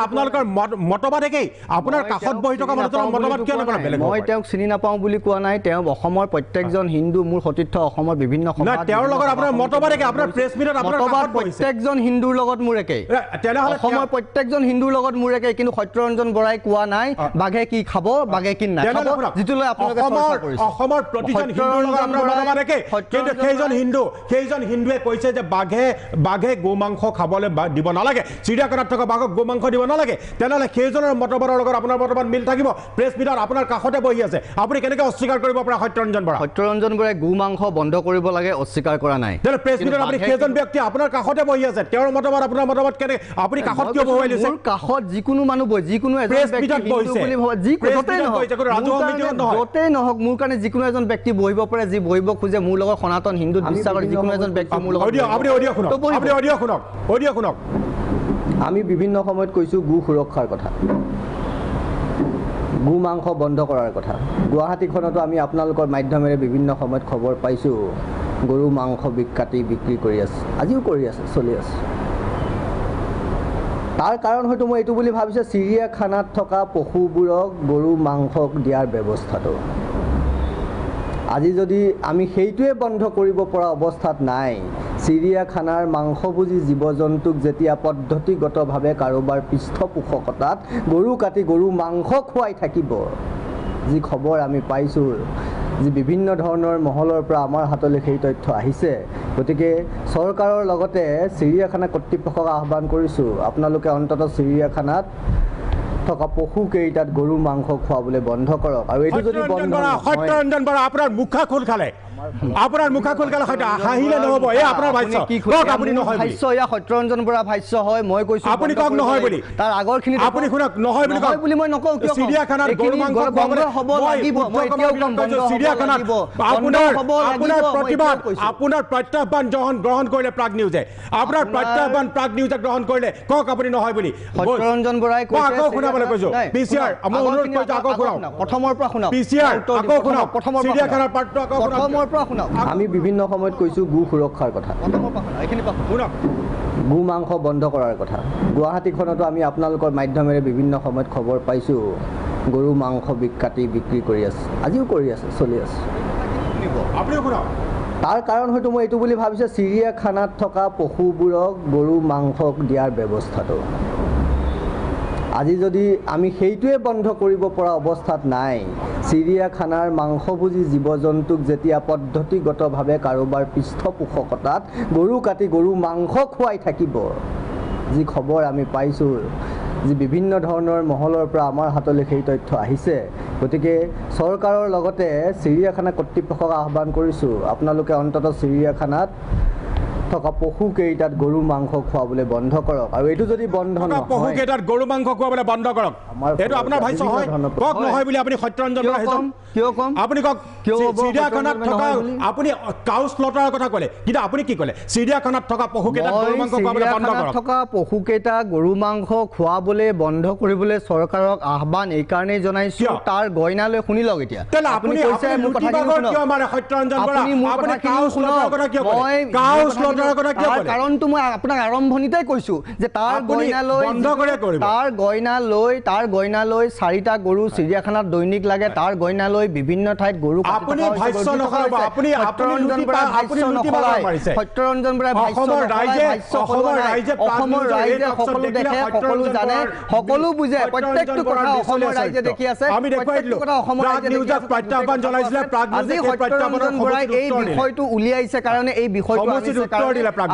আপোনালোকৰ মতবাদ একেই, আপোনাৰ কাষত বহি থকা মানুহজনৰ মতবাদ কিয় নকৰে? মই তেওঁক চিনি নাপাওঁ বুলি কোৱা নাই। তেওঁ অসমৰ প্ৰত্যেকজন হিন্দু, মোৰ সতীৰ্থ অসমৰ বিভিন্ন তেওঁৰ লগত আপোনাৰ মতবাদ একে, আপোনাৰ প্ৰেছ মিটত মতবাদ প্ৰত্যেকজন হিন্দুৰ লগত মোৰ একেই, অসমৰ প্ৰত্যেকজন হিন্দুৰ লগত মোৰ একেই। কিন্তু সত্যৰঞ্জন বৰাই কোৱা নাই বাঘে কি খাব বাঘে কি নাখাব, যিটো লৈ আপোনালোকে অসমৰ প্ৰতিজন হিন্দুৰ লগত আপোনাৰ মতবাদ একে, কিন্তু সেইজন হিন্দুৱে কৈছে যে বাঘে গো মাংস খাবলৈ দিব নালাগে, চিৰিয়াখানাত থকা বাঘক গো মাংস দিব নালাগে। তেনেহ'লে সেইজনৰ মতবাদৰ লগত আপোনাৰ মতবাদ মিল থাকিব। প্ৰেছ মিটত আপোনাৰ কাষতে বহি আছে, আপুনি কেনেকৈ অস্বীকাৰ কৰিব পাৰে সত্যৰঞ্জন বৰা? সত্যৰঞ্জন বৰাই গো মাংস বন্ধ কৰিব লাগে অস্বীকাৰ কৰা নাই। তেনে প্ৰেছ মিটত আপুনি সেইজন ব্যক্তি আপোনাৰ কাষতে বহি আছে, তেওঁৰ মতবাদ আপোনাৰ মতবাদ কেনে আপুনি কাষত কিয় বহুৱাই লৈছে? মোৰ কাষত যিকোনো মানুহ বহি, যিকোনো এজন ব্যক্তি বুলি ভাবে, য'তেই নহওক মোৰ কাৰণে যিকোনো এজন ব্যক্তি বহিব পাৰে, যি বহিব খোজে মোৰ লগত সনাতন হিন্দুত বিশ্বাস কৰে যিকোনো এজন ব্যক্তি মোৰ লগত। আমি বিভিন্ন সময়ত কৈছোঁ গো সুৰক্ষাৰ কথা, গো মাংস বন্ধ কৰাৰ কথা। গুৱাহাটীখনতো আমি আপোনালোকৰ মাধ্যমেৰে বিভিন্ন সময়ত খবৰ পাইছোঁ গৰু মাংস কাটি বিক্ৰী কৰি আছে, আজিও কৰি আছে, চলি আছে। তাৰ কাৰণ হয়তো মই এইটো বুলি ভাবিছোঁ, চিৰিয়াখানাত থকা পশুবোৰক গৰু মাংস দিয়াৰ ব্যৱস্থাটো আজি যদি আমি সেইটোৱে বন্ধ কৰিব পৰা অৱস্থাত নাই, চিৰিয়াখানাৰ মাংসভোজী জীৱ জন্তুক যেতিয়া পদ্ধতিগতভাৱে কাৰোবাৰ পৃষ্ঠপোষকতাত গৰু কাটি গৰু মাংস খুৱাই থাকিব, যি খবৰ আমি পাইছোঁ, যি বিভিন্ন ধৰণৰ মহলৰ পৰা আমাৰ হাতলৈ সেই তথ্য আহিছে। গতিকে চৰকাৰৰ লগতে চিৰিয়াখানা কৰ্তৃপক্ষক আহ্বান কৰিছোঁ, আপোনালোকে অন্ততঃ চিৰিয়াখানাত থকা পশুকেইটাত গৰু মাংস খুৱাবলৈ বন্ধ কৰক। আৰু এইটো যদি বন্ধ সত্যৰঞ্জন বৰা আপোনাৰ মুখা খোল খালে, আপোনাৰ মুখা খোল খালে হাঁহিলে নহ'ব। এই আপোনাৰ ভাষ্য আপুনি নহয় ভাষ্য, এয়া সত্যৰঞ্জন বৰা ভাষ্য হয়। মই কৈছোঁ আপুনি কওক নহয় বুলি, তাৰ আগৰখিনি আপুনি শুনক নহয় বুলি কওক বুলি মই নকওঁ। চিৰিয়াখানাত গৰু মাংস বন্ধ হ'ব লাগিব, মই এতিয়াও কম বন্ধ চিৰিয়াখানাত আপোনাৰ প্ৰত্যাহ্বান গ্ৰহণ কৰিলে প্ৰাগ নিউজে, আপোনাৰ প্ৰত্যাহ্বান প্ৰাগ নিউজে গ্ৰহণ কৰিলে, কওক আপুনি নহয় বুলি। সত্যৰঞ্জন বৰাই আকৌ শুনাবলৈ কৈছোঁ, পিচিআৰ মই অনুৰোধ কৰিছোঁ আকৌ শুনাওক, প্ৰথমৰ পৰা শুনাওক, পিচিআৰ আকৌ শুনাওক, চিৰিয়াখানাৰ পাঠটো আকৌ প্ৰথমৰ পৰা শুনাওক। আমি বিভিন্ন সময়ত কৈছোঁ গো সুৰক্ষাৰ কথা, গো মাংস বন্ধ কৰাৰ কথা। গুৱাহাটীখনতো আমি আপোনালোকৰ মাধ্যমেৰে বিভিন্ন সময়ত খবৰ পাইছোঁ গৰু মাংস কাটি বিক্ৰী কৰি আছে, আজিও কৰি আছে, চলি আছে। তাৰ কাৰণ হয়তো মই এইটো বুলি ভাবিছোঁ, চিৰিয়াখানাত থকা পশুবোৰক গৰু মাংস দিয়াৰ ব্যৱস্থাটো আজি যদি আমি সেইটোৱে বন্ধ কৰিব পৰা অৱস্থাত নাই, চিৰিয়াখানাৰ মাংসভোজী জীৱ জন্তুক যেতিয়া পদ্ধতিগতভাৱে কাৰোবাৰ পৃষ্ঠপোষকতাত গৰু কাটি গৰু মাংস খুৱাই থাকিব, যি খবৰ আমি পাইছোঁ, যি বিভিন্ন ধৰণৰ মহলৰ পৰা আমাৰ হাতলৈ সেই তথ্য আহিছে। গতিকে চৰকাৰৰ লগতে চিৰিয়াখানা কৰ্তৃপক্ষক আহ্বান কৰিছোঁ, আপোনালোকে অন্ততঃ চিৰিয়াখানাত থকা পশুকেইটাত গৰু মাংস খুৱাবলৈ বন্ধ কৰক। আৰু এইটো যদি বন্ধ নহয়, পশুকেইটাত গৰু মাংস খুৱাবলৈ বন্ধ কৰক, এইটো আপোনাৰ ভাষ্য হয়, কওক নহয় বুলি আপুনি সত্যৰঞ্জন বৰা কিয় ক'ম? আপুনি কওক, চিৰিয়াখানাত থকা আপুনি কাউ স্লটাৰৰ কথা ক'লে, কিন্তু আপুনি কি ক'লে? চিৰিয়াখানাত থকা পশুকেইটাত গৰু মাংস খুৱাবলৈ বন্ধ কৰক। থকা পশুকেইটা গৰু মাংস খুৱাবলৈ বন্ধ কৰিবলৈ চৰকাৰক আহ্বান এইকাৰণেই জনাইছোঁ, তাৰ গইনালৈ শুনি লওক। এতিয়া আপুনি কৈছে মোৰ কথা কিয় মাৰে সত্যৰঞ্জন বৰা, আপুনি কাউ স্লটাৰৰ কথা কিয় ক'লে? কাউ স্লটাৰ ঘটনাৰ কথা কিয় ক'লে? কাৰণটো মই আপোনাক আৰম্ভণিতে কৈছো যে তাৰ গইনা লৈ 4টা গৰু চিৰিয়াখানাত দৈনিক লাগে, তাৰ গইনা লৈ বিভিন্ন ঠাইত গৰু আপুনি ভাষ্য নকৰাব, আপুনি সত্যৰঞ্জন বৰাই অসমৰ ৰাইজে সকলো দেখে, সকলো জানে, সকলো বুজে, প্ৰত্যেকটো কথা অসমৰ ৰাইজে দেখি আছে। আমি দেখুৱাই দিলো প্ৰাগ নিউজক প্ৰত্যাহ্বান জনাইছিলে, প্ৰাগ আজি সত্যৰঞ্জন বৰাই এই বিষয়টো উলিয়াইছে কাৰণে এই বিষয়টো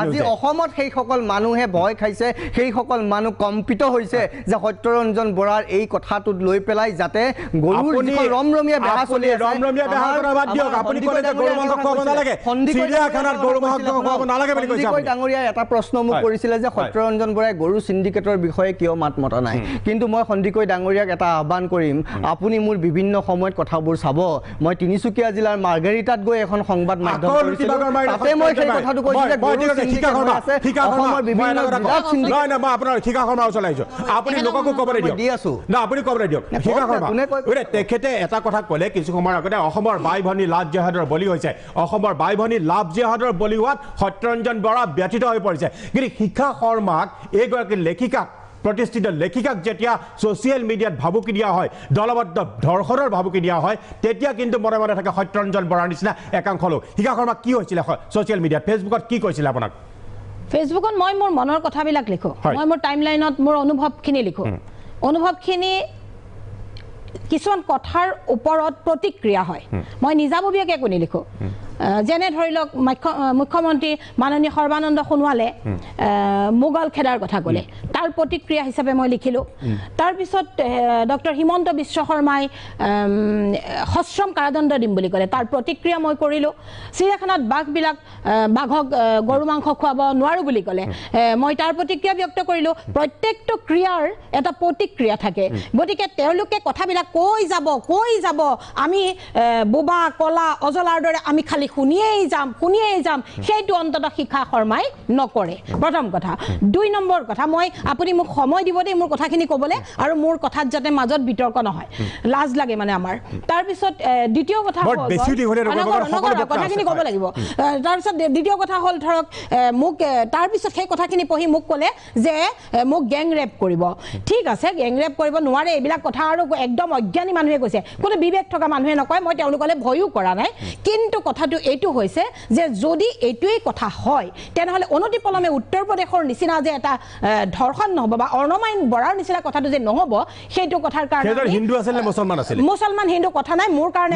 আজি অসমত সেইসকল মানুহে ভয় খাইছে, সেইসকল মানুহ কম্পিত হৈছে যে সত্যৰঞ্জন বৰাৰ এই কথাটোত লৈ পেলাই যাতে গৰুৰ যিখন ৰমৰমীয়া বেহা চলি আছে, ৰমৰমীয়া বেহা কৰা বাদ দিয়ক, আপুনি ক'লে যে গৰু মাংস খুৱাব নালাগে, চিৰিয়াখানাত গৰু মাংস খুৱাব নালাগে বুলি কৈছে আপুনি। ডাঙৰীয়াই এটা প্ৰশ্ন মোক কৰিছিলে যে সত্যৰঞ্জন বৰাই গৰু সিন্ডিকেটৰ বিষয়ে কিয় মাত মতা নাই, কিন্তু মই সন্দিকৈ ডাঙৰীয়াক এটা আহ্বান কৰিম, আপুনি মোৰ বিভিন্ন সময়ত কথাবোৰ চাব। মই তিনিচুকীয়া জিলাৰ মাৰ্ঘেৰিটাত গৈ এখন সংবাদ মাধ্যম কৰিছিলোঁ, তাতে মই সেই কথাটো কৈছোঁ যে গৰু সিন্ডিকেট আছে অসমৰ বিভিন্ন জিলাত সিন্ডিকেট। নাই মই আপোনাৰ শিখা শৰ্মা ওচলাইছোঁ, আপুনি লোককো ক'বলৈ দিয়ক। দি আছোঁ না আপুনি ক'বলৈ দিয়ক। শিখা শৰ্মা তেখেতে এটা কথা ক'লে কিছু সময়ৰ আগতে, অসমৰ বাই ভনী লাভ জেহাদৰ বলি হৈছে, অসমৰ বাই ভনী লাভ জেহাদৰ বলি হোৱাত সত্যৰঞ্জন বৰা ব্যথিত হৈ পৰিছে। কিন্তু শিখা শৰ্মাক, এইগৰাকী লেখিকাক, প্ৰতিষ্ঠিত লেখিকাক যেতিয়া ছ'চিয়েল মিডিয়াত ভাবুকি দিয়া হয়, দলবদ্ধ ধৰ্ষণৰ ভাবুকি দিয়া হয়, তেতিয়া কিন্তু মনে মনে থাকে সত্যৰঞ্জন বৰাৰ নিচিনা একাংশ লোক। শিখা শৰ্মা কি হৈছিলে ছ'চিয়েল মিডিয়াত, ফেচবুকত কি কৈছিলে আপোনাক? ফেচবুকত মই মোৰ মনৰ কথাবিলাক লিখোঁ, মই মোৰ টাইমলাইনত মোৰ অনুভৱখিনি লিখোঁ। অনুভৱখিনি কিছুমান কথাৰ ওপৰত প্ৰতিক্ৰিয়া হয়, মই নিজাববীয়াকৈ একো নিলিখোঁ। যেনে ধৰি লওক মুখ্যমন্ত্ৰী মাননীয় সৰ্বানন্দ সোণোৱালে মোগল খেদাৰ কথা ক'লে, তাৰ প্ৰতিক্ৰিয়া হিচাপে মই লিখিলোঁ। তাৰপিছত ডক্টৰ হিমন্ত বিশ্ব শৰ্মাই সশ্ৰম কাৰাদণ্ড দিম বুলি ক'লে, তাৰ প্ৰতিক্ৰিয়া মই কৰিলোঁ। চিৰিয়াখানাত বাঘক গৰু মাংস খুৱাব নোৱাৰোঁ বুলি ক'লে, মই তাৰ প্ৰতিক্ৰিয়া ব্যক্ত কৰিলোঁ। প্ৰত্যেকটো ক্ৰিয়াৰ এটা প্ৰতিক্ৰিয়া থাকে, গতিকে তেওঁলোকে কথাবিলাক কৈ যাব, আমি বোবা কলা অজলাৰ দৰে আমি খালি শুনিয়েই যাম, সেইটো অন্ততঃ শিখা শৰ্মাই নকৰে। প্ৰথম কথা। 2 নম্বৰ কথা, আপুনি মোক সময় দিব দেই মোৰ কথাখিনি ক'বলৈ, আৰু মোৰ কথাত যাতে মাজত বিতৰ্ক নহয়, লাজ লাগে মানে আমাৰ। তাৰপিছত দ্বিতীয় কথা কথাখিনি ক'ব লাগিব। তাৰপিছত দ্বিতীয় কথা হ'ল, ধৰক মোক তাৰপিছত সেই কথাখিনি পঢ়ি মোক ক'লে যে মোক গেং ৰেপ কৰিব। ঠিক আছে, গেং ৰেপ কৰিব নোৱাৰে, এইবিলাক কথা আৰু একদম অজ্ঞানী মানুহে কৈছে, কোনো বিবেক থকা মানুহে নকয়। মই তেওঁলোকলৈ ভয়ো কৰা নাই, কিন্তু কথাটো এইটো হৈছে যে যদি এইটোৱেই কথা হয়, তেনেহ'লে অনতিপলমে উত্তৰ প্ৰদেশৰ নিচিনা যে এটা ধৰ্ষণ নহ'ব বা অৰ্ণমাইন বৰাৰ নিচিনা কথাটো যে নহ'ব, সেইটো কথাৰ কাৰণে হিন্দু আছিল নে মুছলমান আছিল? মুছলমান হিন্দু কথা নাই মোৰ কাৰণে।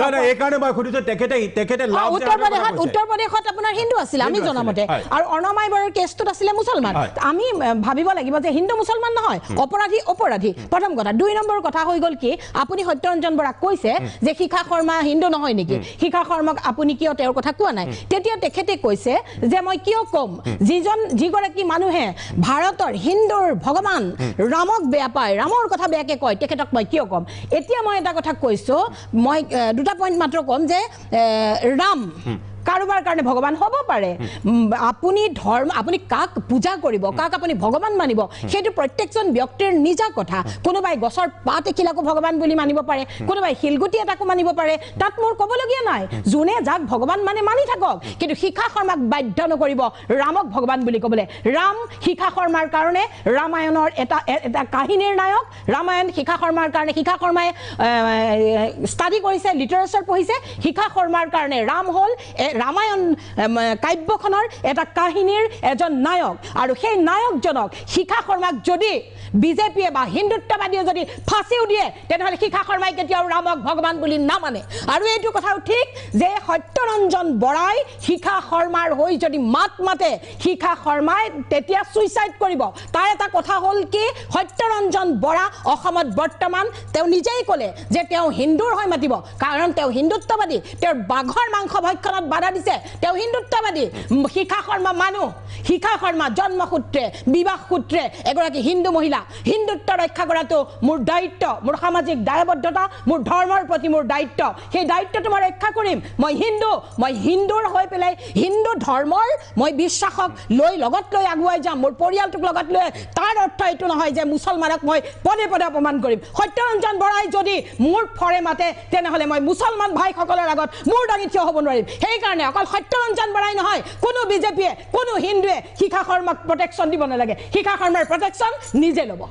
উত্তৰ প্ৰদেশত আপোনাৰ হিন্দু আছিলে আমি জনামতে, আৰু অৰ্ণমাই বৰাৰ কেছটোত আছিলে মুছলমান। আমি ভাবিব লাগিব যে হিন্দু মুছলমান নহয়, অপৰাধী। প্ৰথম কথা। 2 নম্বৰ কথা হৈ গ'ল কি, আপুনি সত্যৰঞ্জন বৰাক কৈছে যে শিখা শৰ্মা হিন্দু নহয় নেকি, শিখা শৰ্মাক আপুনি কিয় তেওঁৰ কথা কোৱা নাই? তেতিয়া তেখেতে কৈছে যে মই কিয় ক'ম, যিগৰাকী মানুহে ভাৰতৰ হিন্দুৰ ভগৱান ৰামক বেয়া পায়, ৰামৰ কথা বেয়াকৈ কয়, তেখেতক মই কিয় ক'ম? এতিয়া মই এটা কথা কৈছোঁ, মই 2টা পইণ্ট মাত্ৰ ক'ম যে ৰাম কাৰোবাৰ কাৰণে ভগৱান হ'ব পাৰে। আপুনি কাক পূজা কৰিব, কাক আপুনি ভগৱান মানিব, সেইটো প্ৰত্যেকজন ব্যক্তিৰ নিজা কথা। কোনোবাই গছৰ পাত এখিলাকো ভগৱান বুলি মানিব পাৰে, কোনোবাই শিলগুটি এটাকো মানিব পাৰে, তাত মোৰ ক'বলগীয়া নাই। যোনে যাক ভগৱান মানি থাকক, কিন্তু শিখা শৰ্মাক বাধ্য নকৰিব ৰামক ভগৱান বুলি ক'বলৈ। ৰাম শিখা শৰ্মাৰ কাৰণে ৰামায়ণৰ এটা কাহিনীৰ নায়ক। ৰামায়ণ শিখা শৰ্মাৰ কাৰণে, শিখা শৰ্মাই ষ্টাডি কৰিছে, লিটাৰেচাৰ পঢ়িছে। শিখা শৰ্মাৰ কাৰণে ৰাম হ'ল ৰামায়ণ কাব্যখনৰ এটা কাহিনীৰ এজন নায়ক, আৰু সেই নায়কজনক শিখা শৰ্মাক যদি বিজেপিয়ে বা হিন্দুত্ববাদীয়ে যদি ফাঁচিও দিয়ে, তেনেহ'লে শিখা শৰ্মাই কেতিয়াও ৰামক ভগৱান বুলি নামানে। আৰু এইটো কথাও ঠিক যে সত্যৰঞ্জন বৰাই শিখা শৰ্মাৰ হৈ যদি মাত মাতে, শিখা শৰ্মাই তেতিয়া ছুইচাইড কৰিব। তাৰ এটা কথা হ'ল কি, সত্যৰঞ্জন বৰা অসমত বৰ্তমান তেওঁ নিজেই ক'লে যে তেওঁ হিন্দুৰ হৈ মাতিব, কাৰণ তেওঁ হিন্দুত্ববাদী, তেওঁৰ বাঘৰ মাংস ভক্ষণত বাধা দিছে, তেওঁ হিন্দুত্ববাদী। শিখা শৰ্মা মানুহ, শিখা শৰ্মা জন্মসূত্ৰে বিবাহ সূত্ৰে এগৰাকী হিন্দু মহিলা। হিন্দুত্ব ৰক্ষা কৰাটো মোৰ দায়িত্ব, মোৰ সামাজিক দায়বদ্ধতা, মোৰ ধৰ্মৰ প্ৰতি মোৰ দায়িত্ব। সেই দায়িত্বটো মই ৰক্ষা কৰিম। মই হিন্দুৰ হৈ পেলাই হিন্দু ধৰ্মৰ মই বিশ্বাসক লগত লৈ আগুৱাই যাম, মোৰ পৰিয়ালটোক লগত লৈ। তাৰ অৰ্থ এইটো নহয় যে মুছলমানক মই পদে পদে অপমান কৰিম। সত্যৰঞ্জন বৰাই যদি মোৰ ফৰে মাতে, তেনেহ'লে মই মুছলমান ভাইসকলৰ আগত মূৰ দাঙি থিয় হ'ব নোৱাৰিম। সেইকাৰণে কাৰণে অকল সত্যৰঞ্জন বৰাই নহয়, কোনো বিজেপিয়ে কোনো হিন্দুৱে শিখা শৰ্মাক প্ৰটেকশ্যন দিব নালাগে, শিখা শৰ্মাৰ প্ৰটেকশ্যন নিজে ল'ব।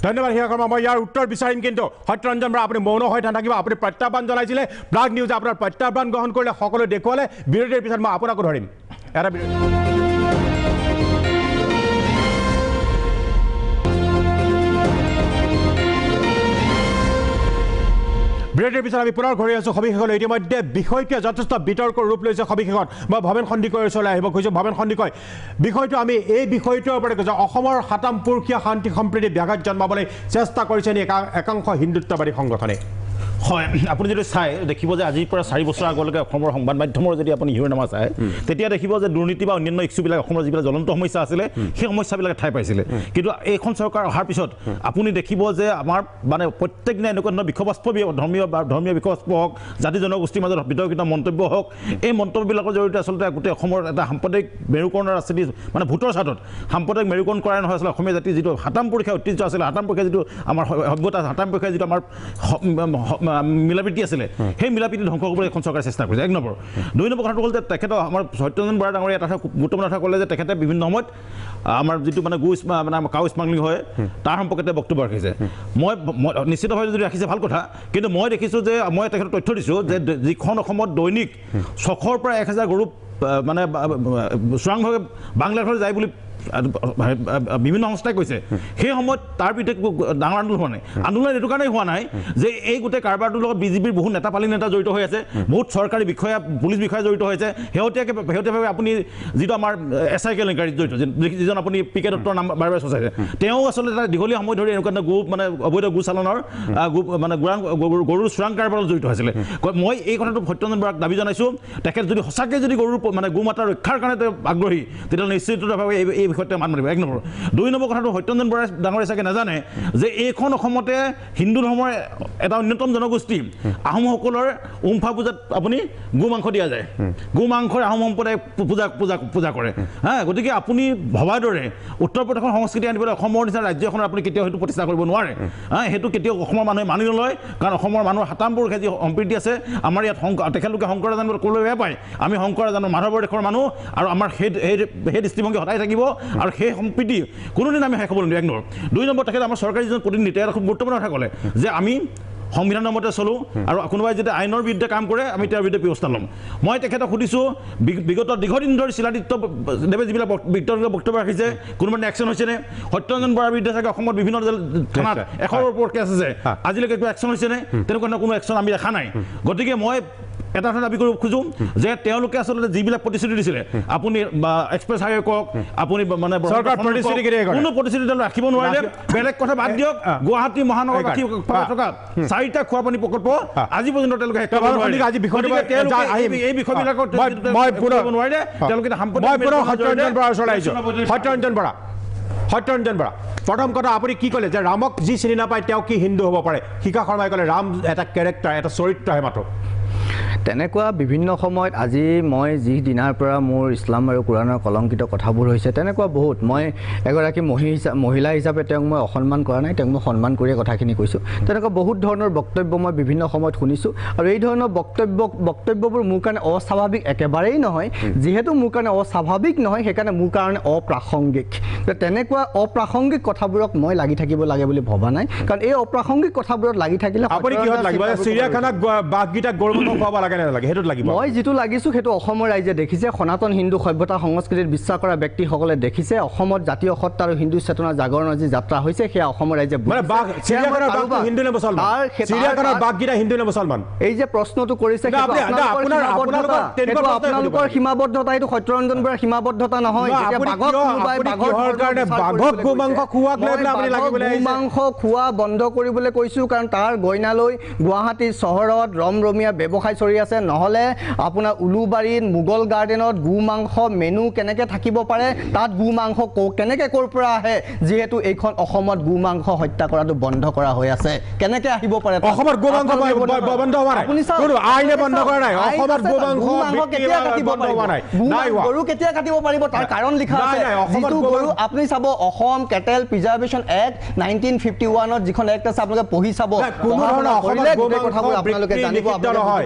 ধন্যবাদ শিখা শৰ্মা, মই ইয়াৰ উত্তৰ বিচাৰিম, কিন্তু সত্যৰঞ্জন বৰা আপুনি মৌন হৈ নাথাকিব। আপুনি প্ৰত্যাহ্বান জনাইছিলে, ব্ৰাগ নিউজে আপোনাৰ প্ৰত্যাহ্বান গ্ৰহণ কৰিলে, সকলোৱে দেখুৱালে। বিৰতিৰ পিছত মই আপোনাকো ধৰিম এটা বিৰতি। বিৰতিৰ পিছত আমি পুনৰ ঘূৰি আছোঁ সবিশেষলৈ। ইতিমধ্যে বিষয়টোৱে যথেষ্ট বিতৰ্কৰ ৰূপ লৈছে সবিশেষত। মই ভৱেন সন্দিকৈৰ ওচৰলৈ আহিব খুজিছোঁ। ভৱেন সন্দিকৈ, বিষয়টো আমি এই বিষয়টোৰ ওপৰতে কৈছোঁ, অসমৰ ৭ম পুৰুষীয়া শান্তি সম্প্ৰীতি ব্যাঘাত জন্মাবলৈ চেষ্টা কৰিছে নি একাংশ হিন্দুত্ববাদী সংগঠনে? হয়, আপুনি যদি চাই দেখিব যে আজিৰ পৰা 4 বছৰ আগলৈকে অসমৰ সংবাদ মাধ্যমৰ যদি আপুনি শিৰোনামা চায়, তেতিয়া দেখিব যে দুৰ্নীতি বা অন্যান্য ইছ্যুবিলাক অসমৰ যিবিলাক জ্বলন্ত সমস্যা আছিলে, সেই সমস্যাবিলাকে ঠাই পাইছিলে। কিন্তু এইখন চৰকাৰ অহাৰ পিছত আপুনি দেখিব যে আমাৰ মানে প্ৰত্যেক দিনে এনেকুৱা ধৰণৰ বিষবাস্প ধৰ্মীয় বিষবাস্প হওক, জাতি জনগোষ্ঠীৰ মাজত বিতৰ্কিত মন্তব্য হওক, এই মন্তব্যবিলাকৰ জৰিয়তে আচলতে গোটেই অসমৰ এটা সাম্প্ৰদায়িক মেৰুকৰণৰ ৰাজনীতি, মানে ভোটৰ চাটত সাম্প্ৰদায়িক মেৰুকৰণ কৰাই নহয়, আচলতে অসমীয়া জাতিৰ যিটো ৭ম পুৰুষীয়া ঐতিহ্য আছিলে, ৭ম পুৰুষীয়া যিটো আমাৰ সভ্যতা, ৭ম পুৰুষীয়া যিটো আমাৰ মিলাপ্ৰীতি আছিলে, সেই মিলাপ্ৰীতি ধ্বংস কৰিবলৈ এখন চৰকাৰে চেষ্টা কৰিছে। 1 নম্বৰ। 2 নম্বৰ কথাটো হ'ল যে তেখেতৰ আমাৰ সত্যৰঞ্জন বৰা ডাঙৰীয়া এটা গুৰুত্বপূৰ্ণ কথা ক'লে যে তেখেতে বিভিন্ন সময়ত আমাৰ যিটো মানে কাউ স্মাগলিং হয় তাৰ সম্পৰ্কে বক্তব্য ৰাখিছে। মই নিশ্চিতভাৱে যদি ৰাখিছে ভাল কথা, কিন্তু মই দেখিছোঁ যে মই তেখেতক তথ্য দিছোঁ যে যিখন অসমত দৈনিক 600ৰ পৰা 1000 গৰু মানে চোৰাংভাৱে বাংলাদেশলৈ যায় বুলি বিভিন্ন সংস্থাই কৈছে, সেই সময়ত তাৰ বিৰুদ্ধে ডাঙৰ আন্দোলন হোৱা নাই। আন্দোলন এইটো কাৰণেই হোৱা নাই যে এই গোটেই কাৰবাৰটোৰ লগত বিজেপিৰ বহুত নেতাপালি নেতা জড়িত হৈ আছে, বহুত চৰকাৰী বিষয়া, পুলিচ বিষয়া জড়িত হৈ আছে। শেহতীয়াভাৱে আপুনি যিটো আমাৰ SI কেলেংকাৰীত জড়িত, যিজন আপুনি PK দত্তৰ নাম বাৰে বাৰে চচাইছে, তেওঁ আচলতে এটা দীঘলীয়া সময় ধৰি এনেকুৱা এটা মানে অবৈধ গো চালানৰ মানে গৰুৰ চোৰাং কাৰবাৰত জড়িত হৈছিলে। মই এই কথাটো সত্যৰঞ্জন বৰাক দাবী জনাইছোঁ, তেখেত যদি সঁচাকৈ যদি গৰুৰ মানে গো মাতা ৰক্ষাৰ কাৰণে তেওঁ আগ্ৰহী, তেতিয়াহ'লে নিশ্চিতভাৱে এই বিষয়তে মান মানিব। 1 নম্বৰ। 2 নম্বৰ কথাটো সত্যৰঞ্জন বৰাই ডাঙৰীয়া চাগে নাজানে যে এইখন অসমতে হিন্দু ধৰ্মৰ এটা অন্যতম জনগোষ্ঠী আহোমসকলৰ উমফা পূজাত আপুনি গো মাংস দিয়া যায়, গো মাংসৰ আহোম সম্প্ৰদায়ে পূজা কৰে। গতিকে আপুনি ভবাৰ দৰে উত্তৰ প্ৰদেশৰ সংস্কৃতি আনিবলৈ অসমৰ নিচিনা ৰাজ্য এখনত আপুনি কেতিয়াও সেইটো প্ৰতিষ্ঠা কৰিব নোৱাৰে। সেইটো কেতিয়াও অসমৰ মানুহে মানি নলয়, কাৰণ অসমৰ মানুহৰ ৭ম পুৰুষে যি সম্প্ৰীতি আছে, আমাৰ ইয়াত তেখেতলোকে শংকৰ জানিবলৈ ক'লৈ বেয়া পায়, আমি শংকৰ জানো মাধৱৰ দেশৰ মানুহ, আৰু আমাৰ সেই দৃষ্টিভংগী সদায় থাকিব, আৰু সেই সম্প্ৰীতি কোনোদিন আমি শেষ হ'ব নিদিওঁ। 1 নম্বৰ। 2 নম্বৰ, তেখেতে আমাৰ চৰকাৰী যিজন প্ৰতিনিধি, তেওঁ খুব গুৰুত্বপূৰ্ণ কথা ক'লে যে আমি সংবিধানৰ মতে চলোঁ, আৰু কোনোবাই যেতিয়া আইনৰ বিৰুদ্ধে কাম কৰে আমি তেওঁৰ বিৰুদ্ধে ব্যৱস্থা ল'ম। মই তেখেতক সুধিছোঁ, বিগত দীৰ্ঘদিন ধৰি শিলাদিত্য দেৱে যিবিলাক বক্তব্য ৰাখিছে, কোনোবা একশ্যন হৈছেনে? সত্যৰঞ্জন বৰাৰ বিৰুদ্ধে চাগে অসমত বিভিন্ন থানাত 100ৰ ওপৰত কেছ আছে, আজিলৈকে কিবা একশ্যন হৈছেনে? তেনেকুৱা ধৰণৰ কোনো একশ্যন আমি দেখা নাই। গতিকে মই এটা কথা দাবী কৰিব খোজোঁ যে তেওঁলোকে আচলতে যিবিলাক প্ৰতিশ্ৰুতি দিছিলে, আপুনি এক্সপ্ৰেছ হাইৱে কওক, আপুনি মানে কোনো প্ৰতিশ্ৰুতি তেওঁলোকে ৰাখিব নোৱাৰিলে। বেলেগ কথা বাদ দিয়ক, গুৱাহাটী মহানগৰবাসী থকা 4টা খোৱাপানী প্ৰকল্প আজি পৰ্যন্ত তেওঁলোকে সত্যৰঞ্জন বৰা, প্ৰথম কথা আপুনি কি ক'লে যে ৰামক যি চিনি নাপায় তেওঁ কি হিন্দু হ'ব পাৰে? শিখা শৰ্মাই ক'লে ৰাম এটা কেৰেক্টাৰ, এটা চৰিত্ৰহে মাত্ৰ। তেনেকুৱা বিভিন্ন সময়ত আজি মই যি দিনাৰ পৰা মোৰ ইছলাম আৰু কোৰাণৰ কলংকিত কথাবোৰ হৈছে, তেনেকুৱা বহুত। মই এগৰাকী মহিলা হিচাপে তেওঁক মই অসন্মান কৰা নাই, তেওঁক মই সন্মান কৰিয়ে কথাখিনি কৈছোঁ। তেনেকুৱা বহুত ধৰণৰ বক্তব্য মই বিভিন্ন সময়ত শুনিছোঁ, আৰু এই ধৰণৰ বক্তব্যবোৰ মোৰ কাৰণে অস্বাভাৱিক একেবাৰেই নহয়। যিহেতু মোৰ কাৰণে অস্বাভাৱিক নহয়, সেইকাৰণে মোৰ কাৰণে অপ্ৰাসংগিক। তেনেকুৱা অপ্ৰাসংগিক কথাবোৰক মই লাগি থাকিব লাগে বুলি ভবা নাই, কাৰণ এই অপ্ৰাসংগিক কথাবোৰত লাগি থাকিলে আপুনি কিহত লাগিব? চিৰিয়াখানাত বাঘকেইটাক গৰু মাংস খুৱাব লাগে নে নালাগে? সেইটোত লাগিব। মই যিটো লাগিছোঁ সেইটো অসমৰ ৰাইজে দেখিছে, সনাতন হিন্দু সভ্যতা সংস্কৃতিত বিশ্বাস কৰা ব্যক্তিসকলে দেখিছে। অসমত জাতীয় সত্তা আৰু হিন্দু চেতনা জাগৰণৰ যি যাত্ৰা হৈছে, সেয়া অসমৰ ৰাইজে এই যে প্ৰশ্নটো কৰিছে, আপোনালোকৰ সীমাবদ্ধতা, এইটো সত্যৰঞ্জন বৰাৰ সীমাবদ্ধতা নহয়। মাংস খোৱা বন্ধ কৰিবলৈ কৈছোঁ, কাৰণ তাৰ গইনালৈ গুৱাহাটী চহৰত ৰমৰমীয়া ব্যৱসায় চলি আছে। নহ'লে আপোনাৰ উলুবাৰীত মোগল গাৰ্ডেনত গো মাংস মেনু কেনেকৈ থাকিব পাৰে? তাত গো মাংস কেনেকৈ ক'ৰ পৰা আহে? যিহেতু এইখন অসমত গো মাংস হত্যা কৰাটো বন্ধ কৰা হৈ আছে, কেনেকৈ আহিব পাৰে? অসমত গো মাংস বন্ধ হোৱা নাই, কোনো আইনে বন্ধ কৰা নাই। অসমত গো মাংস কেতিয়া কাটিব পাৰিব? গৰু কেতিয়া কাটিব পাৰিব তাৰ কাৰণ লিখা আছে। যিটো গৰু আপুনি চাব, অসম কেটেল প্ৰিজাৰ্ভেশ্যন এক্ট 1951ত যিখন এক্ট আছে, আপোনালোকে পঢ়ি চাব। কোনো ধৰণৰ অসমত গো মাংস আপোনালোকে জানিব,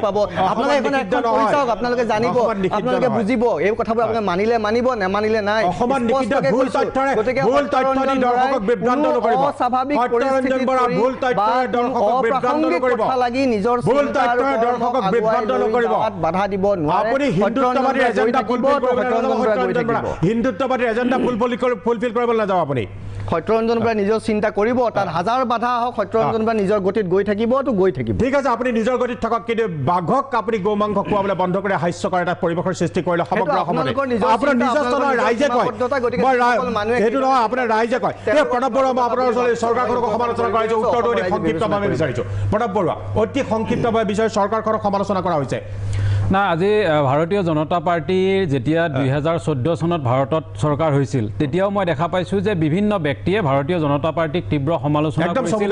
পাব আপোনালোকে এখন নিষিদ্ধ এখন কৰি চাওক, আপোনালোকে জানিব, অসমত নিষিদ্ধ আপোনালোকে নহয়। বুজিব এই কথাবোৰ আপোনালোকে মানিলে মানিব, নেমানিলে নাই। অসমত নিষিদ্ধ স্পষ্টকৈ ভুল কৈছোঁ। তথ্যৰে গতিকে ভুল তথ্য দি সত্যৰঞ্জন দৰ্শকক বৰাই বিভ্ৰান্ত কোনো নকৰিব। অস্বাভাৱিক সত্যৰঞ্জন পৰিস্থিতিত বৰা পৰি ভুল বা তথ্যৰে দৰ্শকক বিভ্ৰান্ত অপ্ৰাসংগিক নকৰিব। কথা লাগি নিজৰ ভুল চিন্তাৰ তথ্যৰে ওপৰত দৰ্শকক আগুৱাই বিভ্ৰান্ত লৈ নকৰিব। যাৱাত বাধা দিব নোৱাৰে। আপুনি হিন্দুত্ববাদী এজেণ্ডা ফুলফিল কৰিব হিন্দুত্ববাদী এজেণ্ডা ফুলফিল কৰিবলৈ নাযাব আপুনি। সত্যৰঞ্জন বৰাই নিজৰ চিন্তা কৰিব, তাত হাজাৰ বাধা আহক, সত্যৰঞ্জন বৰাই নিজৰ গতিত গৈ থাকিবতো গৈ থাকিব। ঠিক আছে, আপুনি নিজৰ গতিত থাকক, কিন্তু বাঘক আপুনি গৌ মাংস খুৱাবলৈ বন্ধ কৰি হাস্যকৰ এটা পৰিৱেশৰ সৃষ্টি কৰিলে সমগ্ৰ অসমতে। আপোনাৰ নিজস্ব নহয়, ৰাইজে কয়, সেইটো নহয়, আপোনাৰ ৰাইজে কয়। প্ৰণৱ বৰুৱা, মই আপোনাৰ ওচৰলৈ চৰকাৰখনক সমালোচনা কৰাইছোঁ, উত্তৰটো অতি সংক্ষিপ্তভাৱে বিচাৰিছোঁ। প্ৰণৱ বৰুৱা, অতি সংক্ষিপ্তভাৱে বিচাৰি চৰকাৰখনক সমালোচনা কৰা হৈছে। না, আজি ভাৰতীয় জনতা পাৰ্টীৰ যেতিয়া 2014 চনত ভাৰতত চৰকাৰ হৈছিল, তেতিয়াও মই দেখা পাইছোঁ যে বিভিন্ন ব্যক্তিয়ে ভাৰতীয় জনতা পাৰ্টীক তীব্ৰ সমালোচনা কৰিছিল।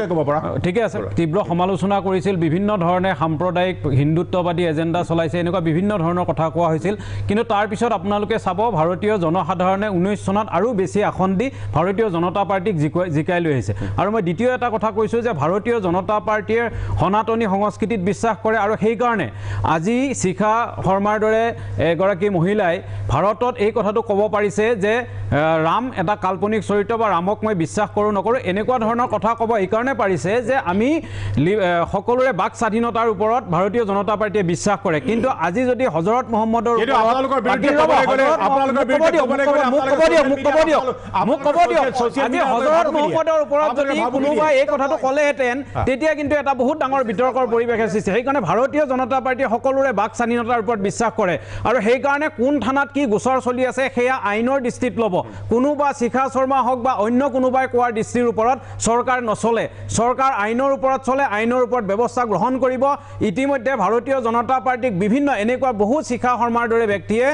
ঠিকে আছে, তীব্ৰ সমালোচনা কৰিছিল, বিভিন্ন ধৰণে সাম্প্ৰদায়িক হিন্দুত্ববাদী এজেণ্ডা চলাইছে, এনেকুৱা বিভিন্ন ধৰণৰ কথা কোৱা হৈছিল। কিন্তু তাৰপিছত আপোনালোকে চাব, ভাৰতীয় জনসাধাৰণে 19 চনত আৰু বেছি আসন দি ভাৰতীয় জনতা পাৰ্টীক জিকাই লৈ আহিছে। আৰু মই দ্বিতীয় এটা কথা কৈছোঁ যে ভাৰতীয় জনতা পাৰ্টীয়ে সনাতনী সংস্কৃতিত বিশ্বাস কৰে, আৰু সেইকাৰণে আজি শিখা শৰ্মাৰ দৰে এগৰাকী মহিলাই ভাৰতত এই কথাটো ক'ব পাৰিছে যে ৰাম এটা কাল্পনিক চৰিত্ৰ বা ৰামক মই বিশ্বাস কৰোঁ নকৰোঁ, এনেকুৱা ধৰণৰ কথা ক'ব এইকাৰণে পাৰিছে যে আমি সকলোৰে বাক স্বাধীনতাৰ ওপৰত ভাৰতীয় জনতা পাৰ্টীয়ে বিশ্বাস কৰে। কিন্তু আজি যদি হজৰত মহম্মদৰ ওপৰত যদি কোনোবাই এই কথাটো ক'লেহেঁতেন, তেতিয়া কিন্তু এটা বহুত ডাঙৰ বিতৰ্কৰ পৰিৱেশৰ সৃষ্টি। সেইকাৰণে ভাৰতীয় জনতা পাৰ্টীয়ে সকলোৰে বাক স্বাধীনতাৰ ওপৰত বিশ্বাস কৰে, আৰু সেইকাৰণে কোন থানাত কি গোচৰ চলি আছে সেয়া আইনৰ দৃষ্টিত ল'ব। কোনোবা শিখা শৰ্মা হওক বা অন্য কোনোবাই কোৱাৰ দৃষ্টিৰ ওপৰত চৰকাৰ নচলে, চৰকাৰ আইনৰ ওপৰত চলে, আইনৰ ওপৰত ব্যৱস্থা গ্ৰহণ কৰিব। ইতিমধ্যে ভাৰতীয় জনতা পাৰ্টীক বিভিন্ন এনেকুৱা বহু শিখা শৰ্মাৰ দৰে ব্যক্তিয়ে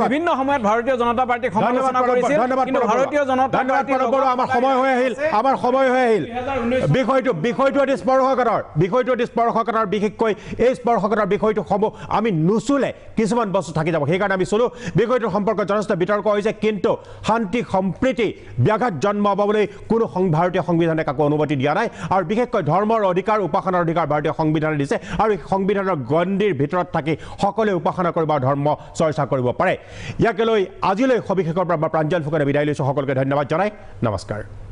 বিভিন্ন সময়ত ভাৰতীয় জনতা পাৰ্টীক সমালোচনা কৰিছিল, কিন্তু ভাৰতীয় জনতা পাৰ্টীৰ আমাৰ সময় হৈ আহিল, আমাৰ সময় হৈ আহিল। বিষয়টো অতি স্পৰ্শকাতৰ, বিশেষকৈ এই স্পৰ্শকাতৰ বিষয়টো সমূহ আমি নুচুলে কিছুমান বস্তু থাকি যাব, সেইকাৰণে আমি চলো। বিষয়টোৰ সম্পৰ্কত যথেষ্ট বিতৰ্ক হৈছে, কিন্তু শান্তি সম্প্ৰীতি ব্যাঘাত জন্মাবলৈ কোনো ভাৰতীয় সংবিধানে কাকো অনুমতি দিয়া নাই, আৰু বিশেষকৈ ধৰ্মৰ অধিকাৰ, উপাসনাৰ অধিকাৰ ভাৰতীয় সংবিধানে দিছে, আৰু এই সংবিধানৰ গণ্ডিৰ ভিতৰত থাকি সকলোৱে উপাসনা কৰিব আৰু ধৰ্ম চৰ্চা কৰিব পাৰে। ইয়াকে লৈ আজিলৈ সবিশেষৰ পৰা প্ৰাঞ্জল ফুকনে বিদায় লৈছোঁ। সকলোকে ধন্যবাদ জনাই নমস্কাৰ।